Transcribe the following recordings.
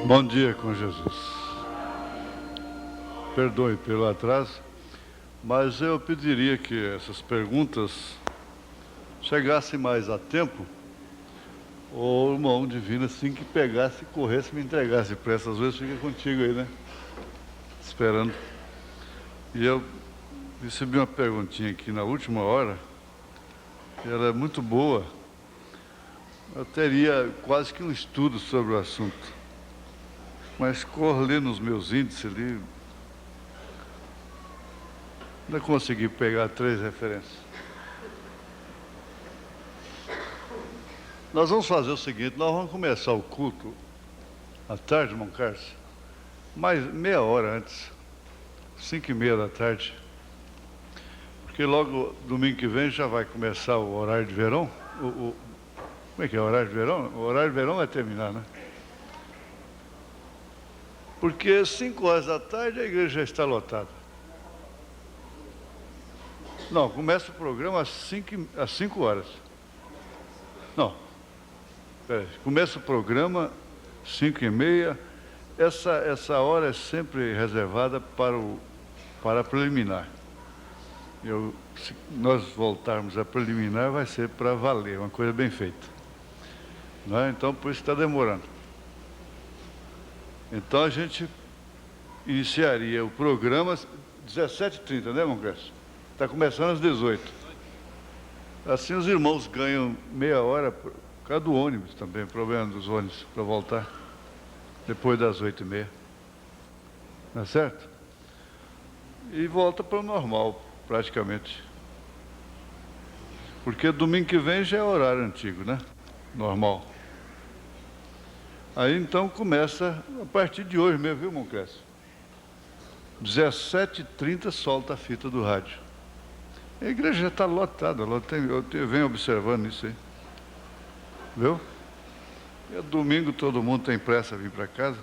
Bom dia com Jesus. Perdoe pelo atraso, mas eu pediria que essas perguntas chegassem mais a tempo, ou o irmão divino assim que pegasse, corresse e me entregasse pressa. Às vezes fica contigo aí, né? Esperando. E eu recebi uma perguntinha aqui na última hora, e ela é muito boa. Eu teria quase que um estudo sobre o assunto, mas corri nos meus índices ali, não consegui pegar 3 referências. Nós vamos fazer o seguinte, nós vamos começar o culto à tarde, irmão Carlos, mais meia hora antes, 5h30 da tarde, porque logo domingo que vem já vai começar o horário de verão. Como é que é o horário de verão? O horário de verão vai terminar, né? Porque 5 horas da tarde a igreja já está lotada. Não, começa o programa às 5 horas. Não, peraí, começa o programa 5h30. Essa hora é sempre reservada para a preliminar. Se nós voltarmos a preliminar, vai ser para valer, uma coisa bem feita. Não é? Então, por isso está demorando. Então, a gente iniciaria o programa 17h30, né, irmão Cresce? Está começando às 18h. Assim os irmãos ganham meia hora por causa do ônibus também, problema dos ônibus para voltar depois das 8h30. Não é certo? E volta para o normal, praticamente. Porque domingo que vem já é horário antigo, né? Normal. Aí então começa a partir de hoje mesmo, viu, irmão Cresce? 17h30 solta a fita do rádio. A igreja já está lotada, eu venho observando isso aí. Viu? E domingo todo mundo tem pressa a vir para casa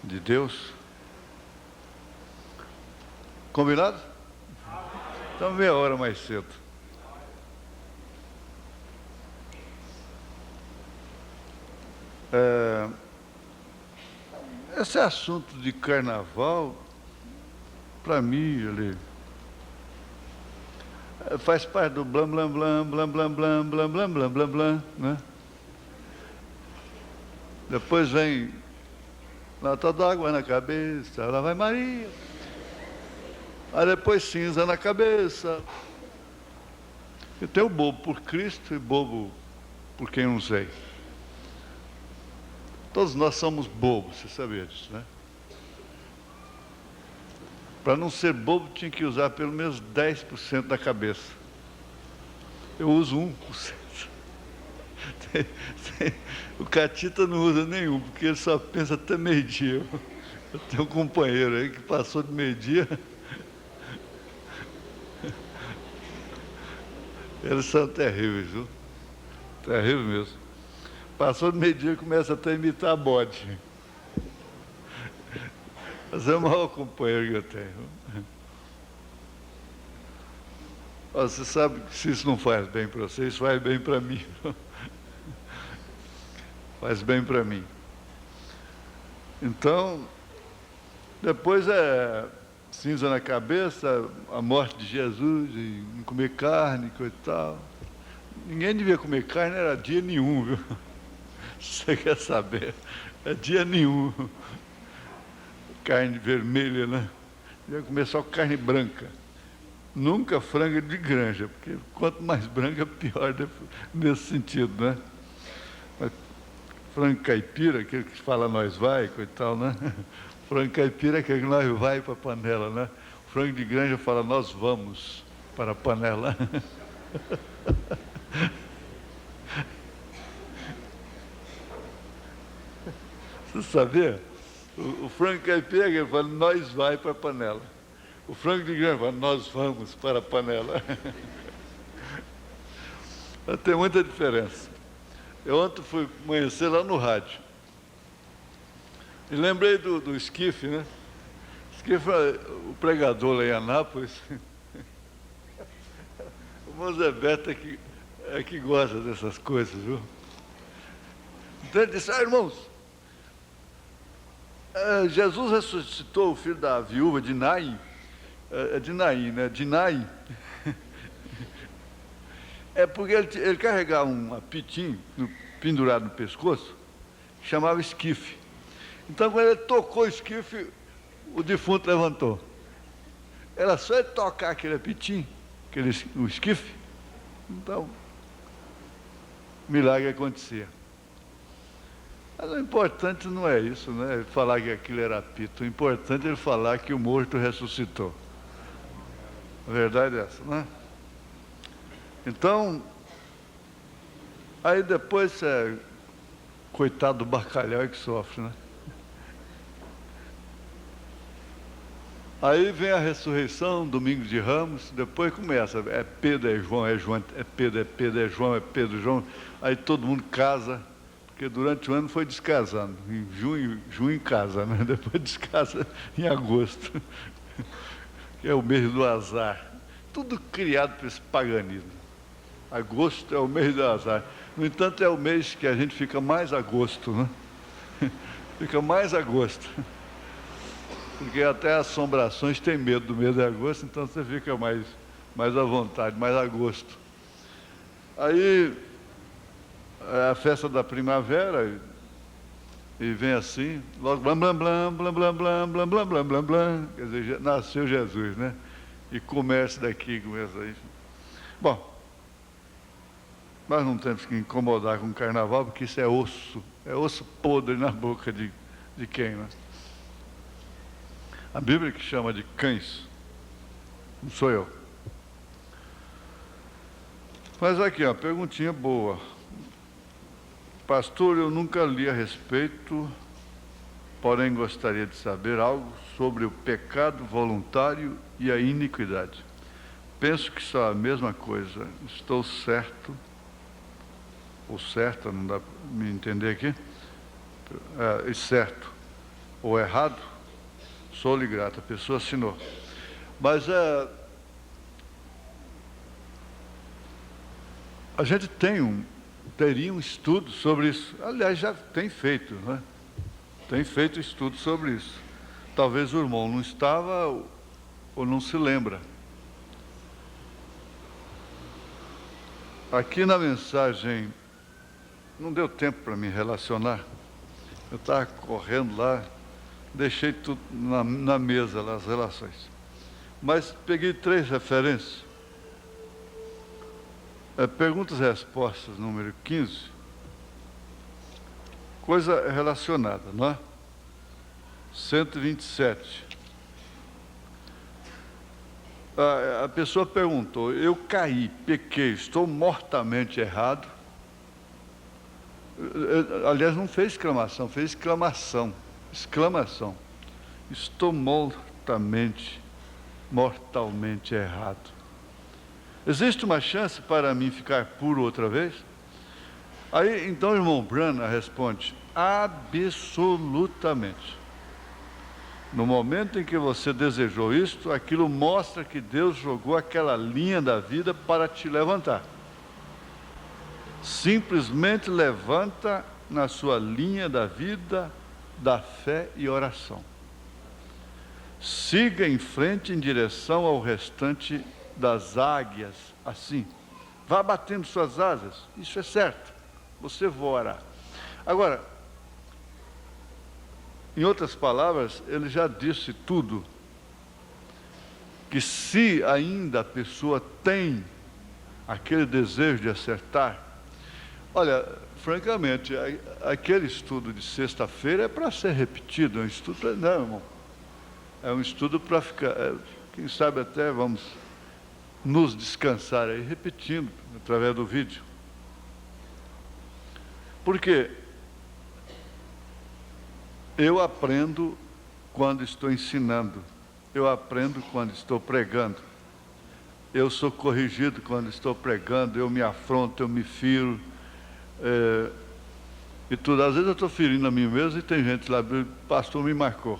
de Deus. Combinado? Então meia hora mais cedo. Esse assunto de carnaval, para mim, ele faz parte do blam, blam, blam, blam, blam, blam, blam, blam, blam, blam, blam, né? Depois vem lata d'água na cabeça, lá vai Maria. Aí depois cinza na cabeça. E tem o bobo por Cristo e bobo por quem não sei. Todos nós somos bobos, você sabia disso, né? Para não ser bobo, tinha que usar pelo menos 10% da cabeça. Eu uso 1%. O Catita não usa nenhum, porque ele só pensa até meio-dia. Eu tenho um companheiro aí que passou de meio-dia. Eles são terríveis, viu? Terrível mesmo. Passou de meio-dia e começa até a imitar bode. Mas é o maior companheiro que eu tenho. Você sabe que se isso não faz bem para você, isso faz bem para mim. Faz bem para mim. Então, depois é cinza na cabeça, a morte de Jesus, e não comer carne, coisa e tal. Ninguém devia comer carne, era dia nenhum, viu? Você quer saber? É dia nenhum. Carne vermelha, né? Devia comer só carne branca. Nunca franga de granja, porque quanto mais branca, pior nesse sentido, né? Mas frango caipira, aquele que fala nós vai, coisa e tal, né? Frango caipira é aquele que nós vai para a panela, né? Frango de granja fala nós vamos para a panela. Você sabia? O frango caipira ele fala nós vai para a panela. O frango de granja fala nós vamos para a panela. Tem muita diferença. Eu ontem fui amanhecer lá no rádio. E lembrei do esquife, né? Esquife, o pregador lá em Anápolis. O irmão Zé Beto é que gosta dessas coisas, viu? Então ele disse, irmãos, Jesus ressuscitou o filho da viúva de Naim, de Naim, né? De Naim. É porque ele carregava um apitinho pendurado no pescoço, que chamava esquife. Então, quando ele tocou o esquife, o defunto levantou. Era só ele tocar aquele apitinho, o esquife, então, o milagre acontecia. Mas o importante não é isso, né? Falar que aquilo era apito. O importante é ele falar que o morto ressuscitou. A verdade é essa, né? Então, aí depois, coitado do bacalhau que sofre, né? Aí vem a ressurreição, domingo de Ramos, depois começa, é Pedro, é João, é Pedro, é João, é Pedro, João, aí todo mundo casa, porque durante o ano foi descasando, em junho casa, né? Depois descasa em agosto, que é o mês do azar, tudo criado por esse paganismo. Agosto é o mês do azar, no entanto é o mês que a gente fica mais a gosto, né? Fica mais a gosto. Porque até assombrações têm medo do mês de agosto, então você fica mais à vontade, mais a gosto. Aí, é a festa da primavera, e vem assim, logo blam, blam, blam, blam, blam, blam, blam, blam, blam, blam, blam, quer dizer, nasceu Jesus, né? E começa daqui, começa aí. Bom, nós não temos que incomodar com o carnaval, porque isso é osso podre na boca de quem, né? A Bíblia que chama de cães, não sou eu. Mas aqui, uma perguntinha boa. Pastor, eu nunca li a respeito, porém gostaria de saber algo sobre o pecado voluntário e a iniquidade. Penso que são a mesma coisa. Estou certo, ou certa, não dá para me entender aqui? Certo ou errado? Sou-lhe grato, a pessoa assinou. Mas a gente teria um estudo sobre isso. Aliás, já tem feito, né? Tem feito estudo sobre isso. Talvez o irmão não estava ou não se lembra. Aqui na mensagem, não deu tempo para me relacionar. Eu estava correndo lá, deixei tudo na mesa, lá, as relações. Mas peguei 3 referências. Perguntas e respostas, número 15. Coisa relacionada, não é? 127. A pessoa perguntou, eu caí, pequei, estou mortamente errado. Aliás, não fez exclamação, fez exclamação. Exclamação. Estou mortalmente errado. Existe uma chance para mim ficar puro outra vez? Aí, então, o irmão Branham responde, absolutamente. No momento em que você desejou isto, aquilo mostra que Deus jogou aquela linha da vida para te levantar. Simplesmente levanta na sua linha da vida, da fé e oração. Siga em frente em direção ao restante das águias, assim. Vá batendo suas asas, isso é certo. Você voará. Agora, em outras palavras, ele já disse tudo. Que se ainda a pessoa tem aquele desejo de acertar, olha, francamente, aquele estudo de sexta-feira é para ser repetido, é um estudo, não, irmão. É um estudo para ficar, quem sabe até vamos nos descansar aí, repetindo, através do vídeo. Porque eu aprendo quando estou ensinando, eu aprendo quando estou pregando, eu sou corrigido quando estou pregando, eu me afronto, eu me firo, e tudo. Às vezes eu estou ferindo a mim mesmo e tem gente lá, o pastor me marcou.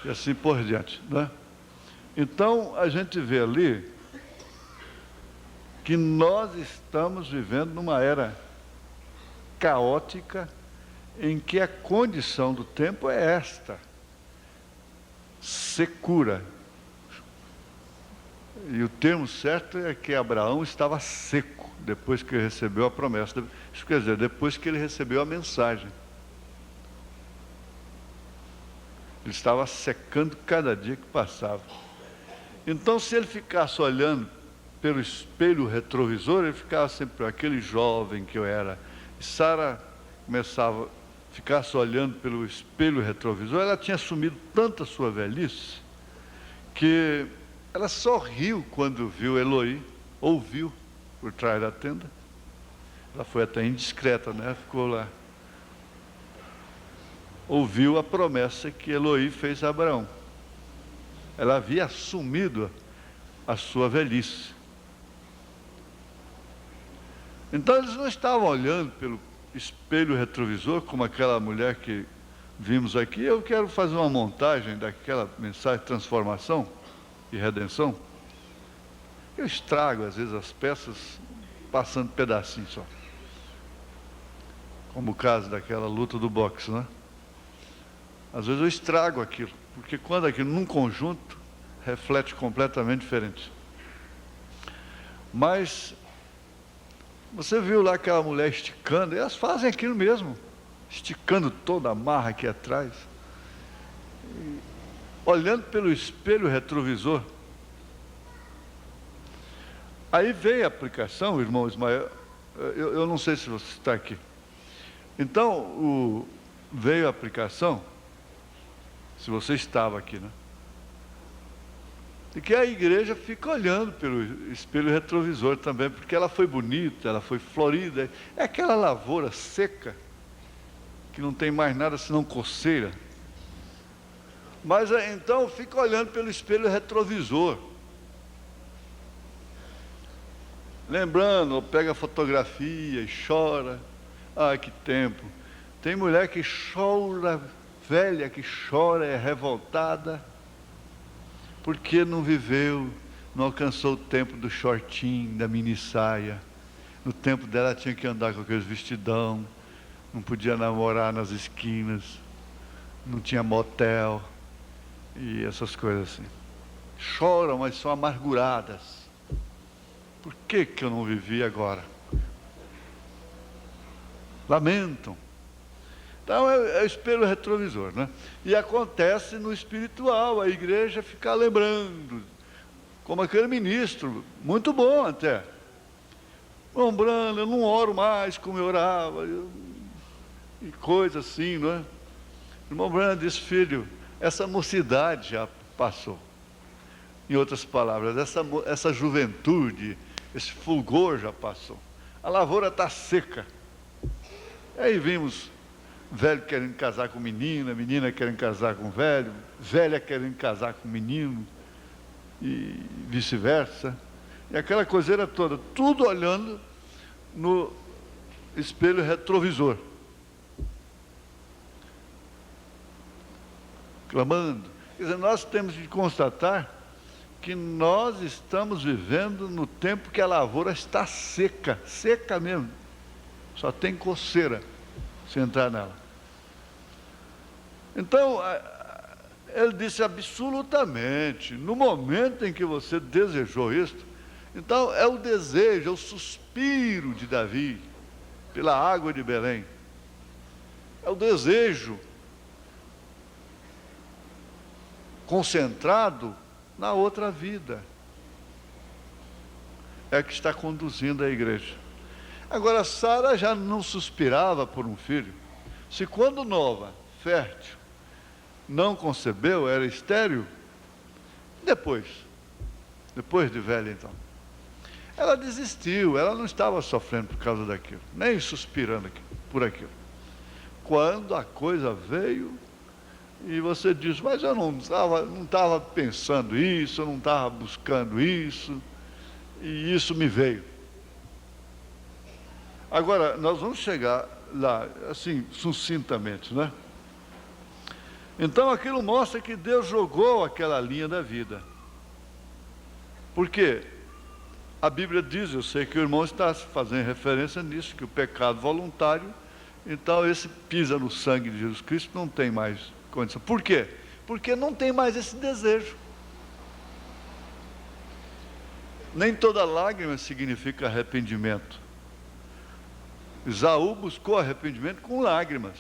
E assim por diante, né? Então, a gente vê ali que nós estamos vivendo numa era caótica em que a condição do tempo é esta: secura. E o termo certo é que Abraão estava seco depois que recebeu a promessa. Isso quer dizer, depois que ele recebeu a mensagem. Ele estava secando cada dia que passava. Então, se ele ficasse olhando pelo espelho retrovisor, ele ficava sempre aquele jovem que eu era. E Sara começava a ficar olhando pelo espelho retrovisor. Ela tinha assumido tanta sua velhice que ela só riu quando viu Eloi, ouviu por trás da tenda. Ela foi até indiscreta, né? Ficou lá. Ouviu a promessa que Eloi fez a Abraão. Ela havia assumido a sua velhice. Então eles não estavam olhando pelo espelho retrovisor como aquela mulher que vimos aqui. Eu quero fazer uma montagem daquela mensagem de transformação e redenção. Eu estrago às vezes as peças passando pedacinhos só. Como o caso daquela luta do boxe, né? Às vezes eu estrago aquilo, porque quando aquilo num conjunto reflete completamente diferente. Mas você viu lá aquela mulher esticando, e elas fazem aquilo mesmo, esticando toda a marra aqui atrás, e olhando pelo espelho retrovisor. Aí veio a aplicação, irmão Ismael, eu não sei se você está aqui. Então, veio a aplicação, se você estava aqui, né? E que a igreja fica olhando pelo espelho retrovisor também, porque ela foi bonita, ela foi florida. É aquela lavoura seca, que não tem mais nada senão coceira. Mas então fica olhando pelo espelho retrovisor. Lembrando, pega a fotografia e chora. Ah, que tempo. Tem mulher que chora, velha que chora, é revoltada, porque não viveu, não alcançou o tempo do shortinho, da mini saia. No tempo dela tinha que andar com aqueles vestidão, não podia namorar nas esquinas, não tinha motel e essas coisas assim. Choram, mas são amarguradas. Por que eu não vivi agora? Lamentam. Então é o espelho retrovisor, né? E acontece no espiritual, a igreja fica lembrando, como aquele ministro, muito bom até. Irmão Brando, eu não oro mais como eu orava, e coisa assim, não é? Irmão Brando disse, filho, essa mocidade já passou. Em outras palavras, essa juventude, esse fulgor já passou. A lavoura está seca. Aí vimos velho querendo casar com menina, menina querendo casar com velho, velha querendo casar com menino, e vice-versa. E aquela coiseira toda, tudo olhando no espelho retrovisor. Clamando. Quer dizer, nós temos de constatar que nós estamos vivendo no tempo que a lavoura está seca, seca mesmo. Só tem coceira se entrar nela. Então, ele disse absolutamente, no momento em que você desejou isto, então é o desejo, é o suspiro de Davi pela água de Belém. É o desejo concentrado na outra vida. É que está conduzindo a igreja. Agora, Sara já não suspirava por um filho. Se quando nova, fértil, não concebeu, era estéril, depois de velha então, ela desistiu, ela não estava sofrendo por causa daquilo, nem suspirando por aquilo. Quando a coisa veio, e você diz, mas eu não estava pensando isso, eu não estava buscando isso, e isso me veio. Agora, nós vamos chegar lá, assim, sucintamente, né? Então, aquilo mostra que Deus jogou aquela linha da vida. Por quê? A Bíblia diz, eu sei que o irmão está fazendo referência nisso, que o pecado voluntário Então, esse pisa no sangue de Jesus Cristo não tem mais condição. Por quê? Porque não tem mais esse desejo. Nem toda lágrima significa arrependimento. Esaú buscou arrependimento com lágrimas.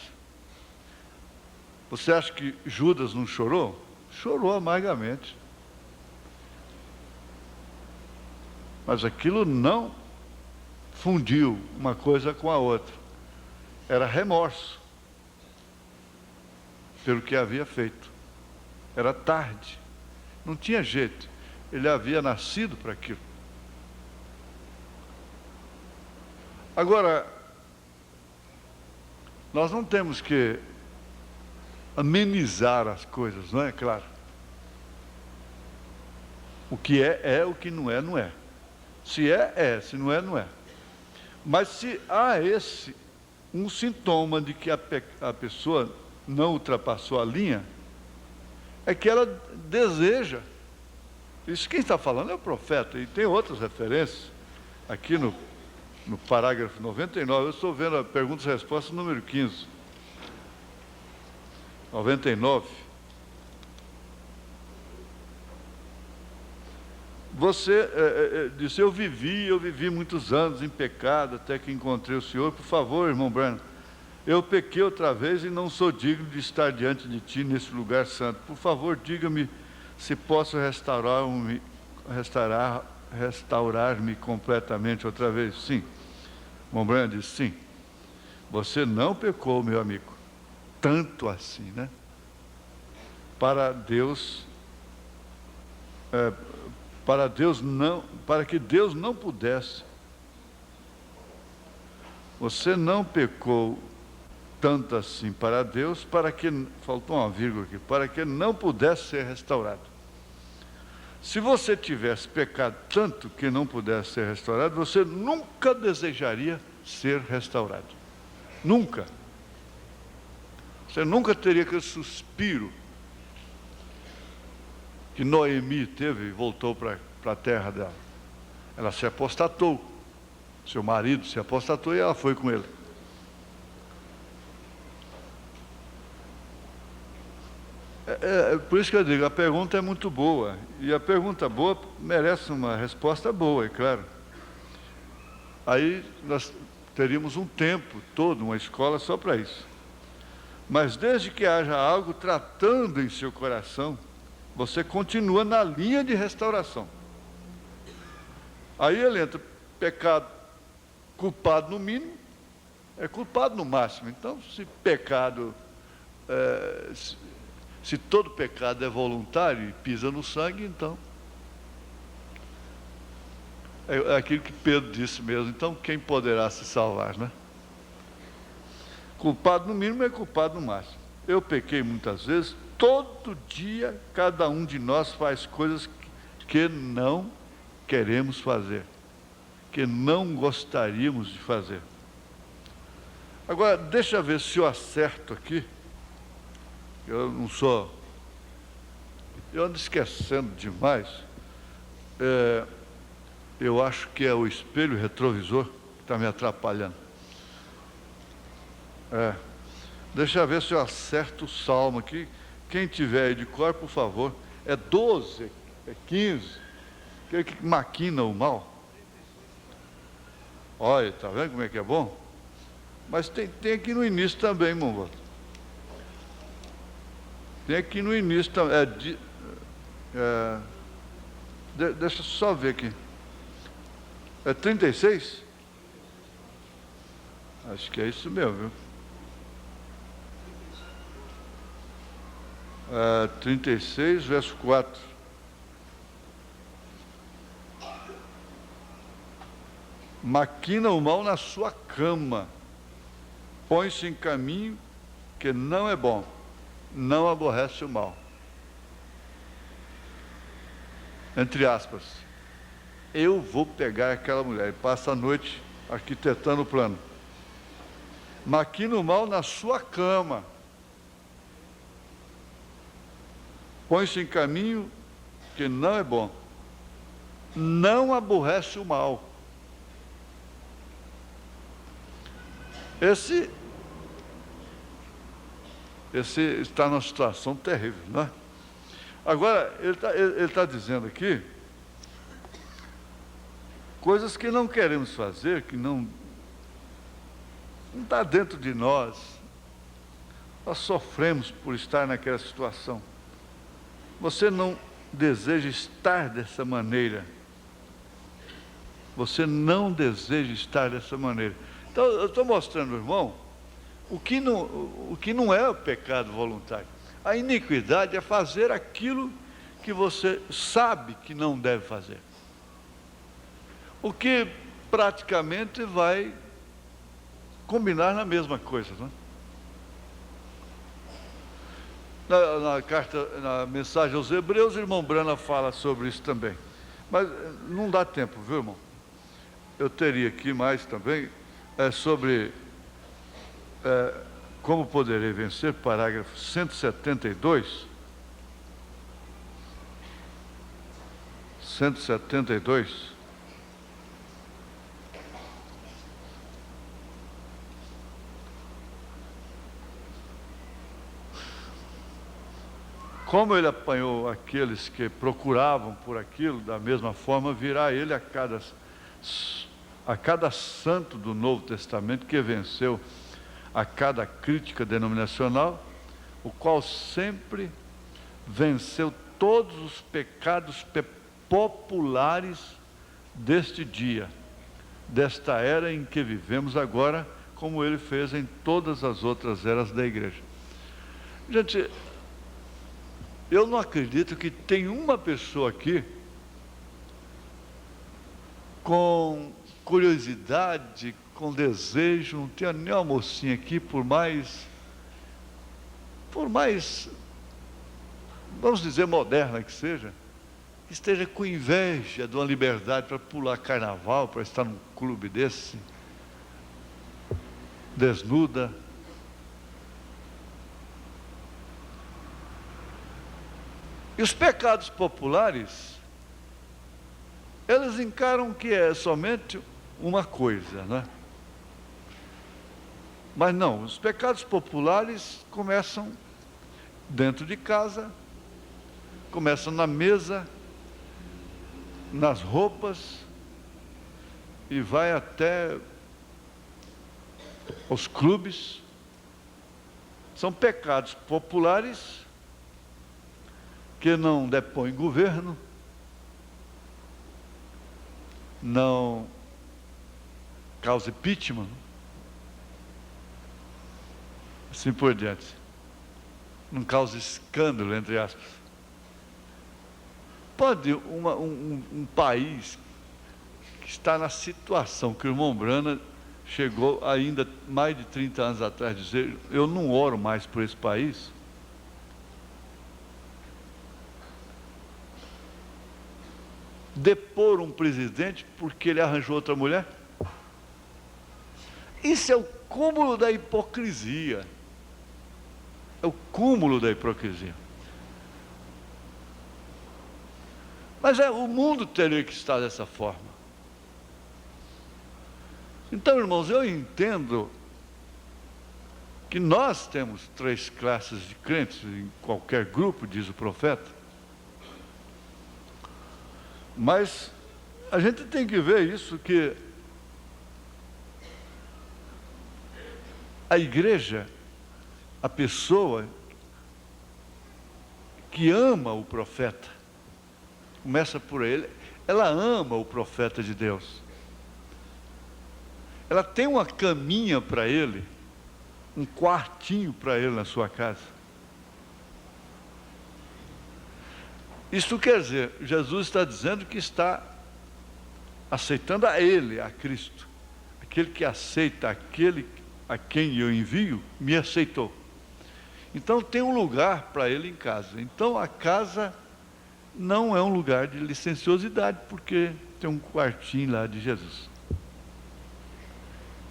Você acha que Judas não chorou? Chorou amargamente. Mas aquilo não fundiu uma coisa com a outra. Era remorso pelo que havia feito. Era tarde. Não tinha jeito. Ele havia nascido para aquilo. Agora, nós não temos que amenizar as coisas, não é? Claro. O que é, o que não é, não é. Se é, se não é, não é. Mas se há um sintoma de que a pessoa não ultrapassou a linha, é que ela deseja. Isso quem está falando é o profeta, e tem outras referências. Aqui no parágrafo 99, eu estou vendo a perguntas e respostas número 15. 99. Você disse, eu vivi muitos anos em pecado, até que encontrei o Senhor. Por favor, irmão Branham, eu pequei outra vez e não sou digno de estar diante de Ti nesse lugar santo. Por favor, diga-me se posso restaurar-me completamente outra vez. Sim. Irmão Branham disse, sim. Você não pecou, meu amigo. Tanto assim, né? Para que Deus não pudesse. Você não pecou tanto assim para Deus, para que, faltou uma vírgula aqui, para que não pudesse ser restaurado. Se você tivesse pecado tanto que não pudesse ser restaurado, você nunca desejaria ser restaurado. Nunca. Você nunca teria aquele suspiro que Noemi teve e voltou para a terra dela. Ela se apostatou. Seu marido se apostatou e ela foi com ele. Por isso que eu digo, a pergunta é muito boa. E a pergunta boa merece uma resposta boa, é claro. Aí nós teríamos um tempo todo, uma escola só para isso. Mas desde que haja algo tratando em seu coração, você continua na linha de restauração. Aí ele entra, pecado, culpado no mínimo, é culpado no máximo. Então, se pecado, se todo pecado é voluntário e pisa no sangue, então, é aquilo que Pedro disse mesmo, então quem poderá se salvar, né? Culpado no mínimo é culpado no máximo. Eu pequei muitas vezes, todo dia cada um de nós faz coisas que não queremos fazer, que não gostaríamos de fazer. Agora, deixa eu ver se eu acerto aqui. Eu ando esquecendo demais. Eu acho que é o espelho retrovisor que está me atrapalhando. Deixa eu ver se eu acerto o salmo aqui. Quem tiver aí de cor, por favor. É 12, é 15. Aquele que maquina o mal. Olha, está vendo como é que é bom? Mas tem aqui no início também, irmão. Tem aqui no início também. Deixa eu só ver aqui. É 36? Acho que é isso mesmo, viu? 36, verso 4. Maquina o mal na sua cama, põe-se em caminho que não é bom, não aborrece o mal. Entre aspas, eu vou pegar aquela mulher e passa a noite arquitetando o plano. Maquina o mal na sua cama, põe-se em caminho que não é bom, não aborrece o mal. Esse Esse está numa situação terrível, não é? Agora, ele tá dizendo aqui coisas que não queremos fazer, que não está dentro de nós. Nós sofremos por estar naquela situação. Você não deseja estar dessa maneira. Você não deseja estar dessa maneira. Então, eu estou mostrando, irmão, o que não é o pecado voluntário. A iniquidade é fazer aquilo que você sabe que não deve fazer. O que praticamente vai combinar na mesma coisa, não é? Na mensagem aos Hebreus, o irmão Brana fala sobre isso também. Mas não dá tempo, viu, irmão? Eu teria aqui mais também sobre como poderei vencer, parágrafo 172. 172. Como ele apanhou aqueles que procuravam por aquilo, da mesma forma virá ele a cada santo do Novo Testamento que venceu a cada crítica denominacional, o qual sempre venceu todos os pecados populares deste dia, desta era em que vivemos agora, como ele fez em todas as outras eras da igreja. Gente, eu não acredito que tem uma pessoa aqui com curiosidade, com desejo, não tem nem uma mocinha aqui, por mais, vamos dizer, moderna que seja, que esteja com inveja de uma liberdade para pular carnaval, para estar num clube desse, desnuda. E os pecados populares, eles encaram que é somente uma coisa, né? Mas não, os pecados populares começam dentro de casa, começam na mesa, nas roupas, e vai até os clubes. São pecados populares que não depõem governo, não causa impeachment, assim por diante, não causa escândalo, entre aspas. Pode um país que está na situação que o irmão Brana chegou ainda mais de 30 anos atrás dizer, eu não oro mais por esse país, depor um presidente porque ele arranjou outra mulher? Isso é o cúmulo da hipocrisia. É o cúmulo da hipocrisia. Mas o mundo teria que estar dessa forma. Então, irmãos, eu entendo que nós temos 3 classes de crentes em qualquer grupo, diz o profeta. Mas a gente tem que ver isso, que a igreja, a pessoa que ama o profeta, começa por ele, ela ama o profeta de Deus. Ela tem uma caminha para ele, um quartinho para ele na sua casa. Isto quer dizer, Jesus está dizendo que está aceitando a ele, a Cristo. Aquele que aceita aquele a quem eu envio, me aceitou. Então tem um lugar para ele em casa. Então a casa não é um lugar de licenciosidade, porque tem um quartinho lá de Jesus.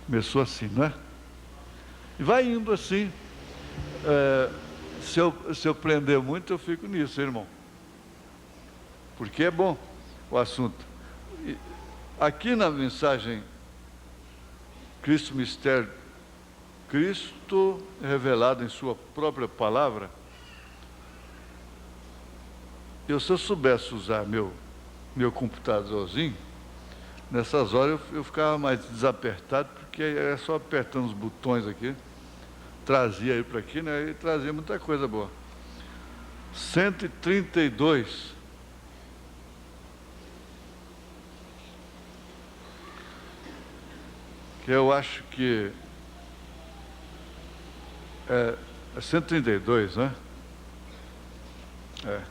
Começou assim, não é? E vai indo assim. Se eu prender muito, eu fico nisso, irmão. Porque é bom o assunto. Aqui na mensagem Cristo Mistério Cristo revelado em sua própria palavra. Se eu soubesse usar meu computadorzinho, nessas horas eu ficava mais desapertado, porque era só apertando os botões aqui, trazia aí para aqui, né? E trazia muita coisa boa. 132. Que eu acho que é 132, né? É.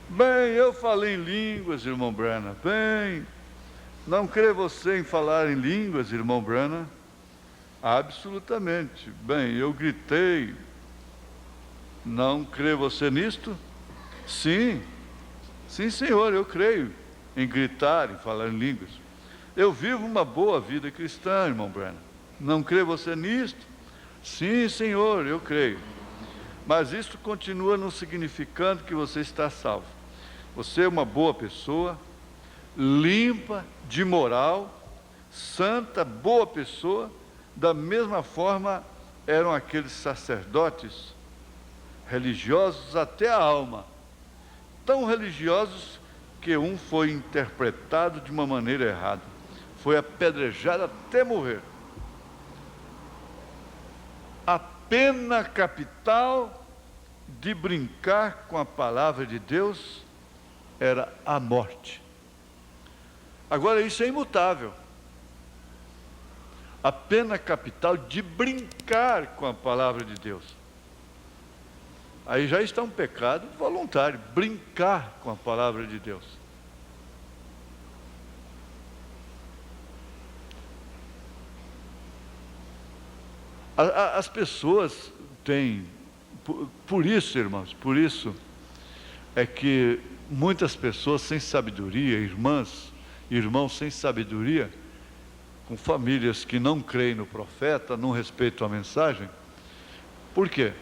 Bem, eu falei em línguas, irmão Branham. Bem, não crê você em falar em línguas, irmão Branham? Absolutamente. Bem, eu gritei. Não crê você nisto? Sim. Sim, senhor, eu creio em gritar, em falar em línguas. Eu vivo uma boa vida cristã, irmão Branham. Não crê você nisto? Sim, senhor, eu creio. Mas isso continua não significando que você está salvo. Você é uma boa pessoa, limpa, de moral, santa, boa pessoa. Da mesma forma eram aqueles sacerdotes religiosos até a alma. Tão religiosos que um foi interpretado de uma maneira errada. Foi apedrejado até morrer. A pena capital de brincar com a palavra de Deus era a morte. Agora isso é imutável. A pena capital de brincar com a palavra de Deus. Aí já está um pecado voluntário, brincar com a palavra de Deus. As pessoas têm, por isso, irmãos, por isso é que muitas pessoas sem sabedoria, irmãos sem sabedoria, com famílias que não creem no profeta, não respeitam a mensagem. Por quê?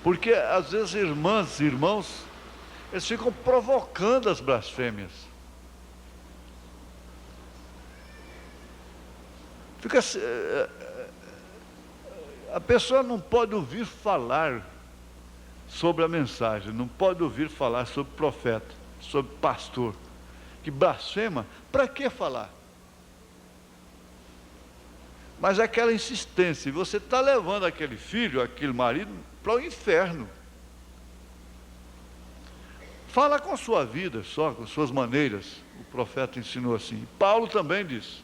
Porque às vezes irmãos, eles ficam provocando as blasfêmias. A pessoa não pode ouvir falar sobre a mensagem, não pode ouvir falar sobre profeta, sobre pastor, que blasfema. Para que falar? Mas aquela insistência, e você está levando aquele filho, aquele marido, para o inferno. Fala com a sua vida só, com suas maneiras. O profeta ensinou assim. Paulo também disse.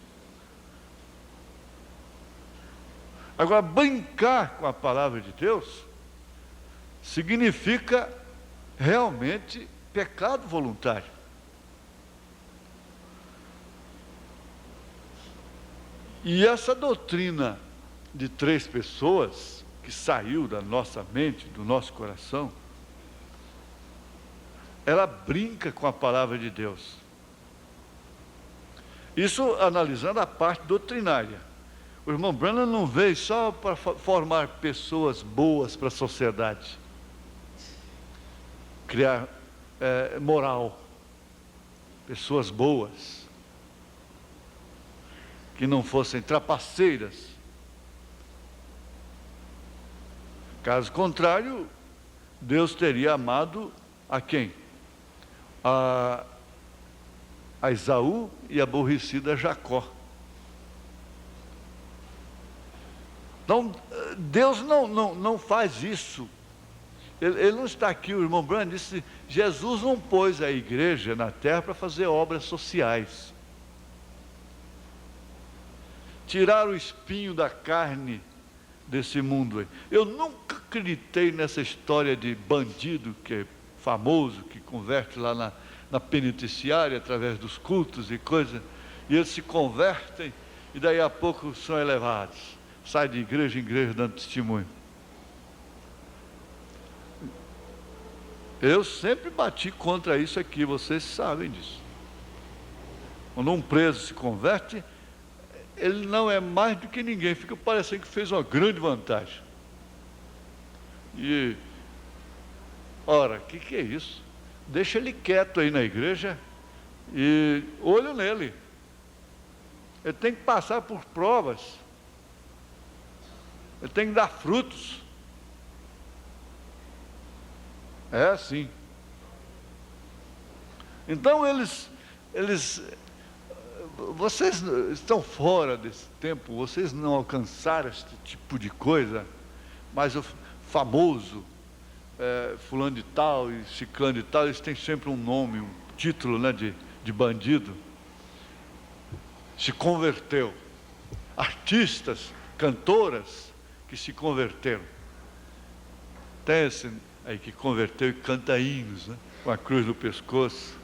Agora, brincar com a palavra de Deus significa realmente pecado voluntário. E essa doutrina de 3 pessoas que saiu da nossa mente, do nosso coração, ela brinca com a palavra de Deus. Isso analisando a parte doutrinária. O irmão Branham não veio só para formar pessoas boas para a sociedade, criar moral, pessoas boas, que não fossem trapaceiras. Caso contrário, Deus teria amado a quem? A Esaú e aborrecido a Jacó. Então, Deus não faz isso. Ele não está aqui, o irmão Branham disse, Jesus não pôs a igreja na terra para fazer obras sociais. Tirar o espinho da carne desse mundo aí. Eu nunca acreditei nessa história de bandido que é famoso, que converte lá na penitenciária através dos cultos e coisas, e eles se convertem e daí a pouco são elevados, saem de igreja em igreja dando testemunho. Eu sempre bati contra isso aqui, vocês sabem disso. Quando um preso se converte, ele não é mais do que ninguém, fica parecendo que fez uma grande vantagem. E, ora, o que é isso? Deixa ele quieto aí na igreja, E olho nele. Ele tem que passar por provas. Ele tem que dar frutos. É assim. Então vocês estão fora desse tempo, vocês não alcançaram este tipo de coisa, mas o famoso fulano de tal e ciclano de tal, eles têm sempre um nome, um título, né, de bandido. Se converteu. Artistas, cantoras que se converteram. Tem esse aí que converteu e canta hinos, né, com a cruz no pescoço.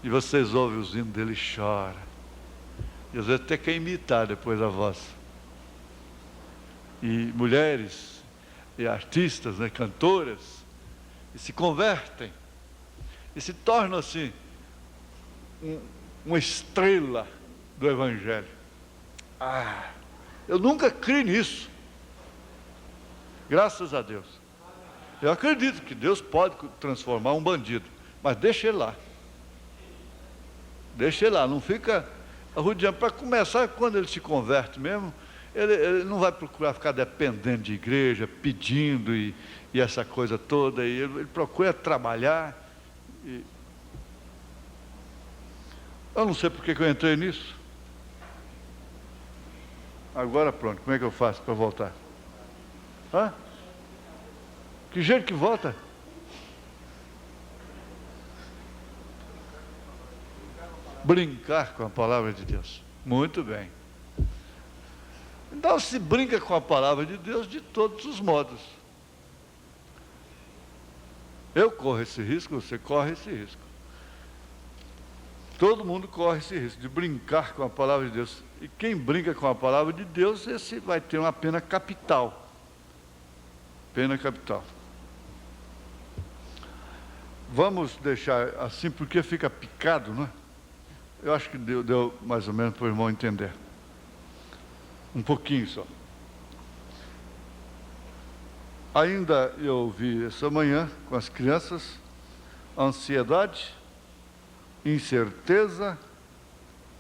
E vocês ouvem os hinos dele e chora. E às vezes até quer imitar depois a voz. E mulheres, e artistas, né, cantoras, e se convertem. E se tornam assim, uma estrela do Evangelho. Eu nunca criei nisso. Graças a Deus. Eu acredito que Deus pode transformar um bandido, mas deixa ele lá. Deixa ele lá, não fica arrodeando. Para começar, quando ele se converte mesmo, ele não vai procurar ficar dependendo de igreja, pedindo e essa coisa toda. E ele procura trabalhar. Eu não sei porque que eu entrei nisso. Agora pronto, como é que eu faço para voltar? Hã? Que jeito que volta? Brincar com a palavra de Deus. Muito bem. Então se brinca com a palavra de Deus de todos os modos. Eu corro esse risco, você corre esse risco. Todo mundo corre esse risco de brincar com a palavra de Deus. E quem brinca com a palavra de Deus, esse vai ter uma pena capital. Pena capital. Vamos deixar assim, porque fica picado, não é? Eu acho que deu mais ou menos para o irmão entender. Um pouquinho só. Ainda eu ouvi essa manhã com as crianças, ansiedade, incerteza,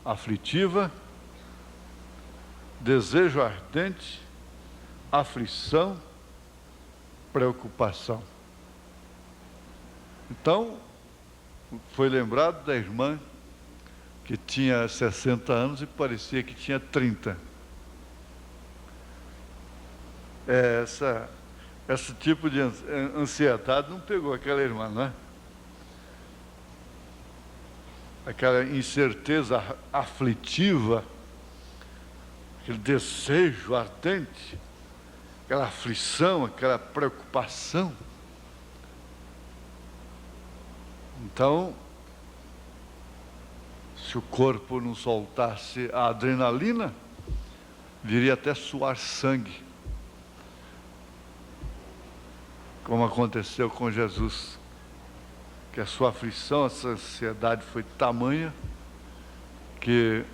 aflitiva, desejo ardente, aflição, preocupação. Então, foi lembrado da irmã que tinha 60 anos e parecia que tinha 30. Esse tipo de ansiedade não pegou aquela irmã, não é? Aquela incerteza aflitiva, aquele desejo ardente, aquela aflição, aquela preocupação. Então, se o corpo não soltasse a adrenalina, viria até suar sangue, como aconteceu com Jesus, que a sua aflição, essa ansiedade foi tamanha, que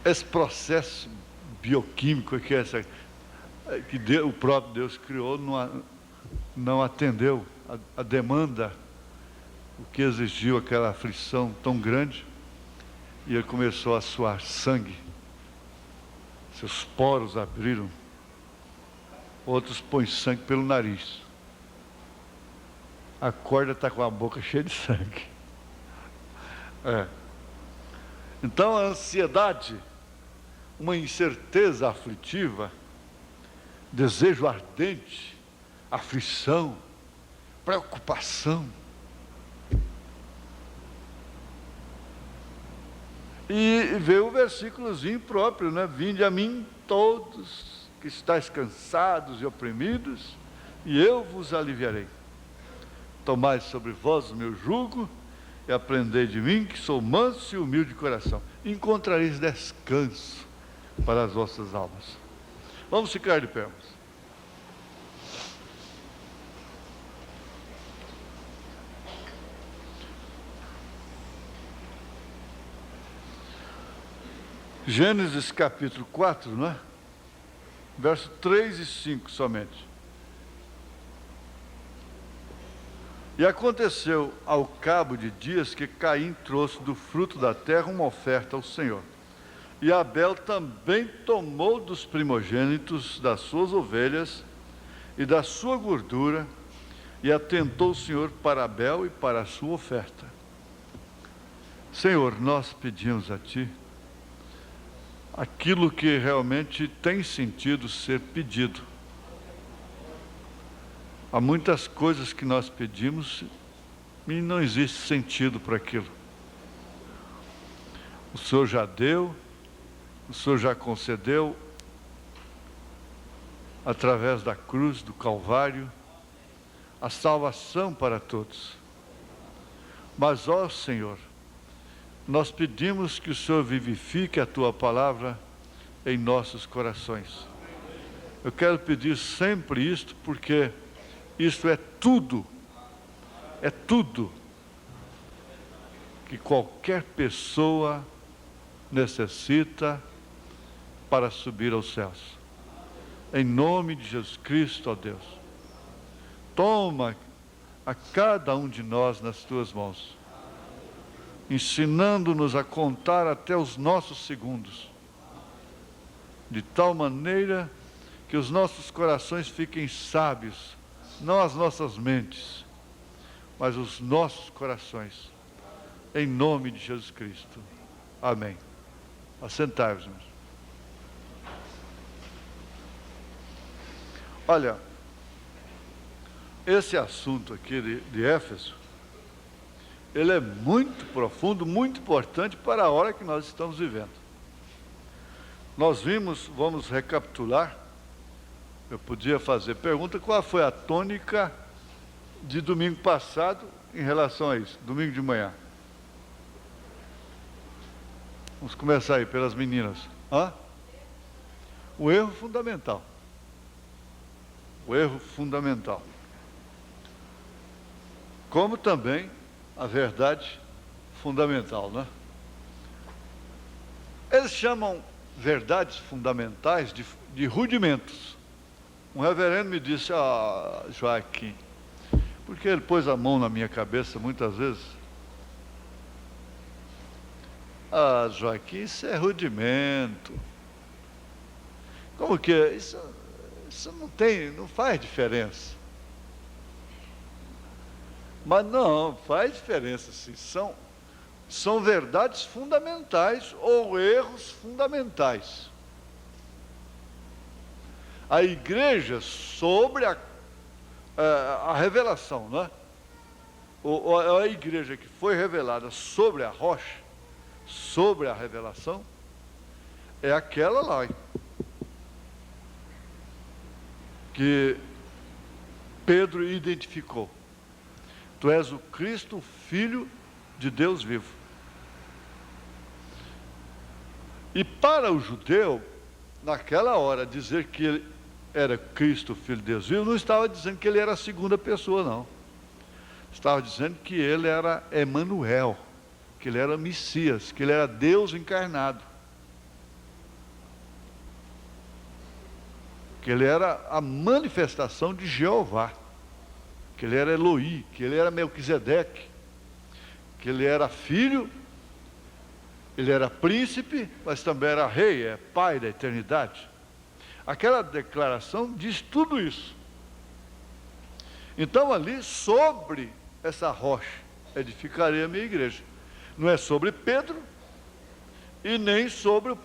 esse processo bioquímico que o próprio Deus criou não atendeu a demanda, o que exigiu aquela aflição tão grande, e ele começou a suar sangue, seus poros abriram, outros põem sangue pelo nariz, a corda está com a boca cheia de sangue. Então a ansiedade, uma incerteza aflitiva, desejo ardente, aflição, preocupação. E veio o versículozinho próprio, né? Vinde a mim todos que estáis cansados e oprimidos, e eu vos aliviarei. Tomai sobre vós o meu jugo e aprendei de mim, que sou manso e humilde de coração. Encontrareis descanso para as vossas almas. Vamos ficar de pé. Gênesis capítulo 4, não é? Verso 3 e 5 somente. E aconteceu ao cabo de dias que Caim trouxe do fruto da terra uma oferta ao Senhor. E Abel também tomou dos primogênitos das suas ovelhas e da sua gordura, e atentou o Senhor para Abel e para a sua oferta. Senhor, nós pedimos a Ti aquilo que realmente tem sentido ser pedido. Há muitas coisas que nós pedimos e não existe sentido para aquilo. O Senhor já deu, o Senhor já concedeu, através da cruz, do Calvário, a salvação para todos. Mas, ó Senhor, nós pedimos que o Senhor vivifique a Tua palavra em nossos corações. Eu quero pedir sempre isto, porque isto é tudo que qualquer pessoa necessita para subir aos céus. Em nome de Jesus Cristo, ó Deus, toma a cada um de nós nas Tuas mãos, ensinando-nos a contar até os nossos segundos, de tal maneira que os nossos corações fiquem sábios, não as nossas mentes, mas os nossos corações, em nome de Jesus Cristo. Amém. Assentai-vos, irmãos. Olha, esse assunto aqui de Éfeso, ele é muito profundo, muito importante para a hora que nós estamos vivendo. Nós vimos, vamos recapitular, eu podia fazer pergunta, qual foi a tônica de domingo passado em relação a isso, domingo de manhã. Vamos começar aí pelas meninas. O erro fundamental. O erro fundamental. Como também a verdade fundamental, né? Eles chamam verdades fundamentais de rudimentos. Um reverendo me disse, Joaquim, porque ele pôs a mão na minha cabeça muitas vezes. Joaquim, isso é rudimento. Como que é? Isso não faz diferença. Mas não, faz diferença sim. São verdades fundamentais ou erros fundamentais. A igreja sobre a revelação, né? A igreja que foi revelada sobre a rocha, sobre a revelação, é aquela lá que Pedro identificou. Tu és o Cristo, o Filho de Deus vivo. E para o judeu, naquela hora, dizer que ele era Cristo, Filho de Deus vivo, não estava dizendo que ele era a segunda pessoa, não. Estava dizendo que ele era Emanuel, que ele era Messias, que ele era Deus encarnado. Que ele era a manifestação de Jeová, que ele era Eloí, que ele era Melquisedeque, que ele era filho, ele era príncipe, mas também era rei, é pai da eternidade. Aquela declaração diz tudo isso. Então ali, sobre essa rocha, edificarei a minha igreja. Não é sobre Pedro, e nem sobre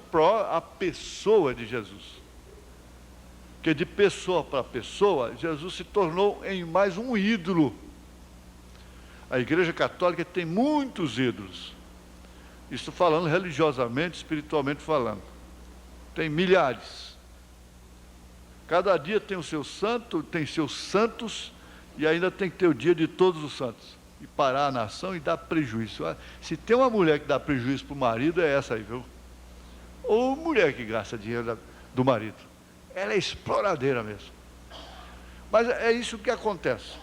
a pessoa de Jesus. Porque de pessoa para pessoa, Jesus se tornou em mais um ídolo. A Igreja Católica tem muitos ídolos. Isso falando religiosamente, espiritualmente falando. Tem milhares. Cada dia tem o seu santo, tem seus santos, e ainda tem que ter o dia de todos os santos. E parar a nação e dar prejuízo. Se tem uma mulher que dá prejuízo para o marido, é essa aí, viu? Ou mulher que gasta dinheiro do marido. Ela é exploradeira mesmo. Mas é isso que acontece.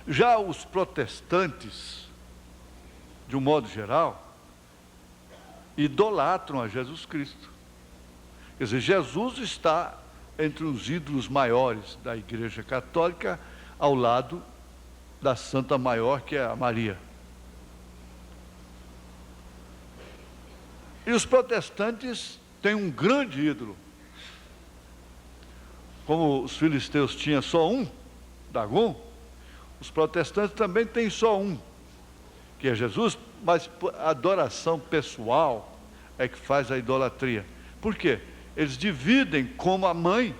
Já os protestantes, de um modo geral, idolatram a Jesus Cristo. Quer dizer, Jesus está entre os ídolos maiores da Igreja Católica, ao lado da santa maior, que é a Maria. E os protestantes têm um grande ídolo. Como os filisteus tinham só um, Dagon, os protestantes também têm só um, que é Jesus, mas a adoração pessoal é que faz a idolatria. Por quê? Eles dividem como a mãe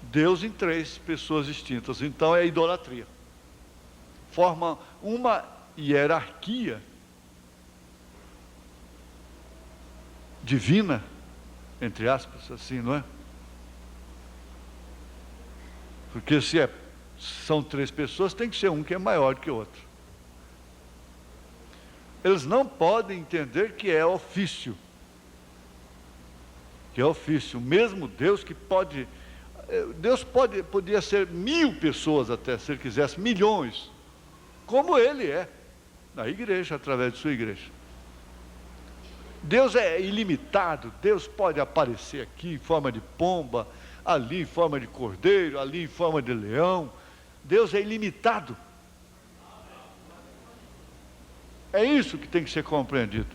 Deus em três pessoas distintas, então é idolatria. Forma uma hierarquia divina, entre aspas, assim, não é? Porque são três pessoas, tem que ser um que é maior que o outro. Eles não podem entender que é ofício. Que é ofício. Mesmo Deus que pode... Deus podia ser 1000 pessoas até, se Ele quisesse, milhões. Como Ele é, na igreja, através de sua igreja. Deus é ilimitado. Deus pode aparecer aqui em forma de pomba, ali em forma de cordeiro, ali em forma de leão. Deus é ilimitado. É isso que tem que ser compreendido.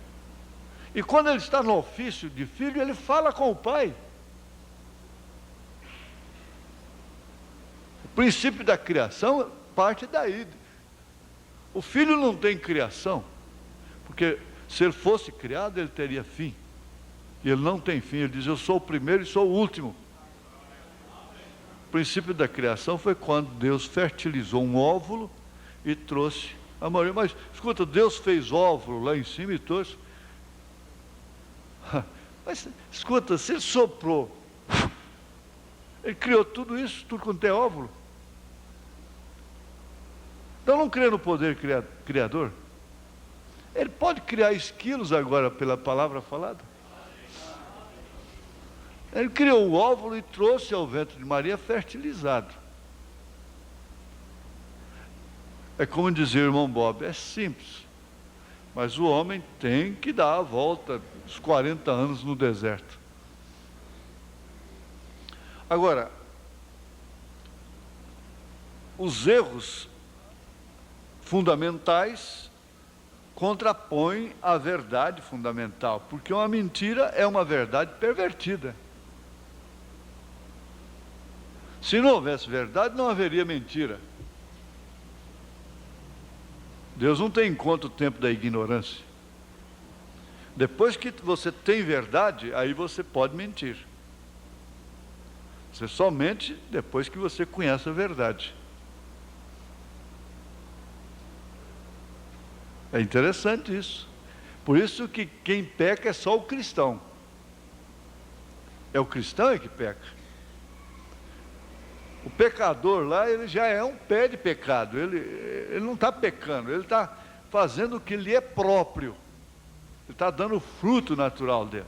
E quando ele está no ofício de filho, ele fala com o pai. O princípio da criação parte daí. O filho não tem criação, porque se ele fosse criado, ele teria fim. E ele não tem fim. Ele diz: eu sou o primeiro e sou o último. O princípio da criação foi quando Deus fertilizou um óvulo e trouxe a Maria. Mas, escuta, Deus fez óvulo lá em cima e trouxe. Mas, escuta, se Ele soprou, Ele criou tudo isso, tudo quanto é óvulo. Então não crê no poder criador? Ele pode criar esquilos agora pela palavra falada. Ele criou o óvulo e trouxe ao ventre de Maria fertilizado. É como dizia o irmão Bob, é simples. Mas o homem tem que dar a volta dos 40 anos no deserto. Agora, os erros fundamentais contrapõem a verdade fundamental, porque uma mentira é uma verdade pervertida. Se não houvesse verdade, não haveria mentira. Deus não tem em conta o tempo da ignorância. Depois que você tem verdade, aí você pode mentir. Você só mente depois que você conhece a verdade. É interessante isso. Por isso que quem peca é só o cristão. É o cristão que peca. O pecador lá, ele já é um pé de pecado. Ele não está pecando, ele está fazendo o que lhe é próprio. Ele está dando o fruto natural dele.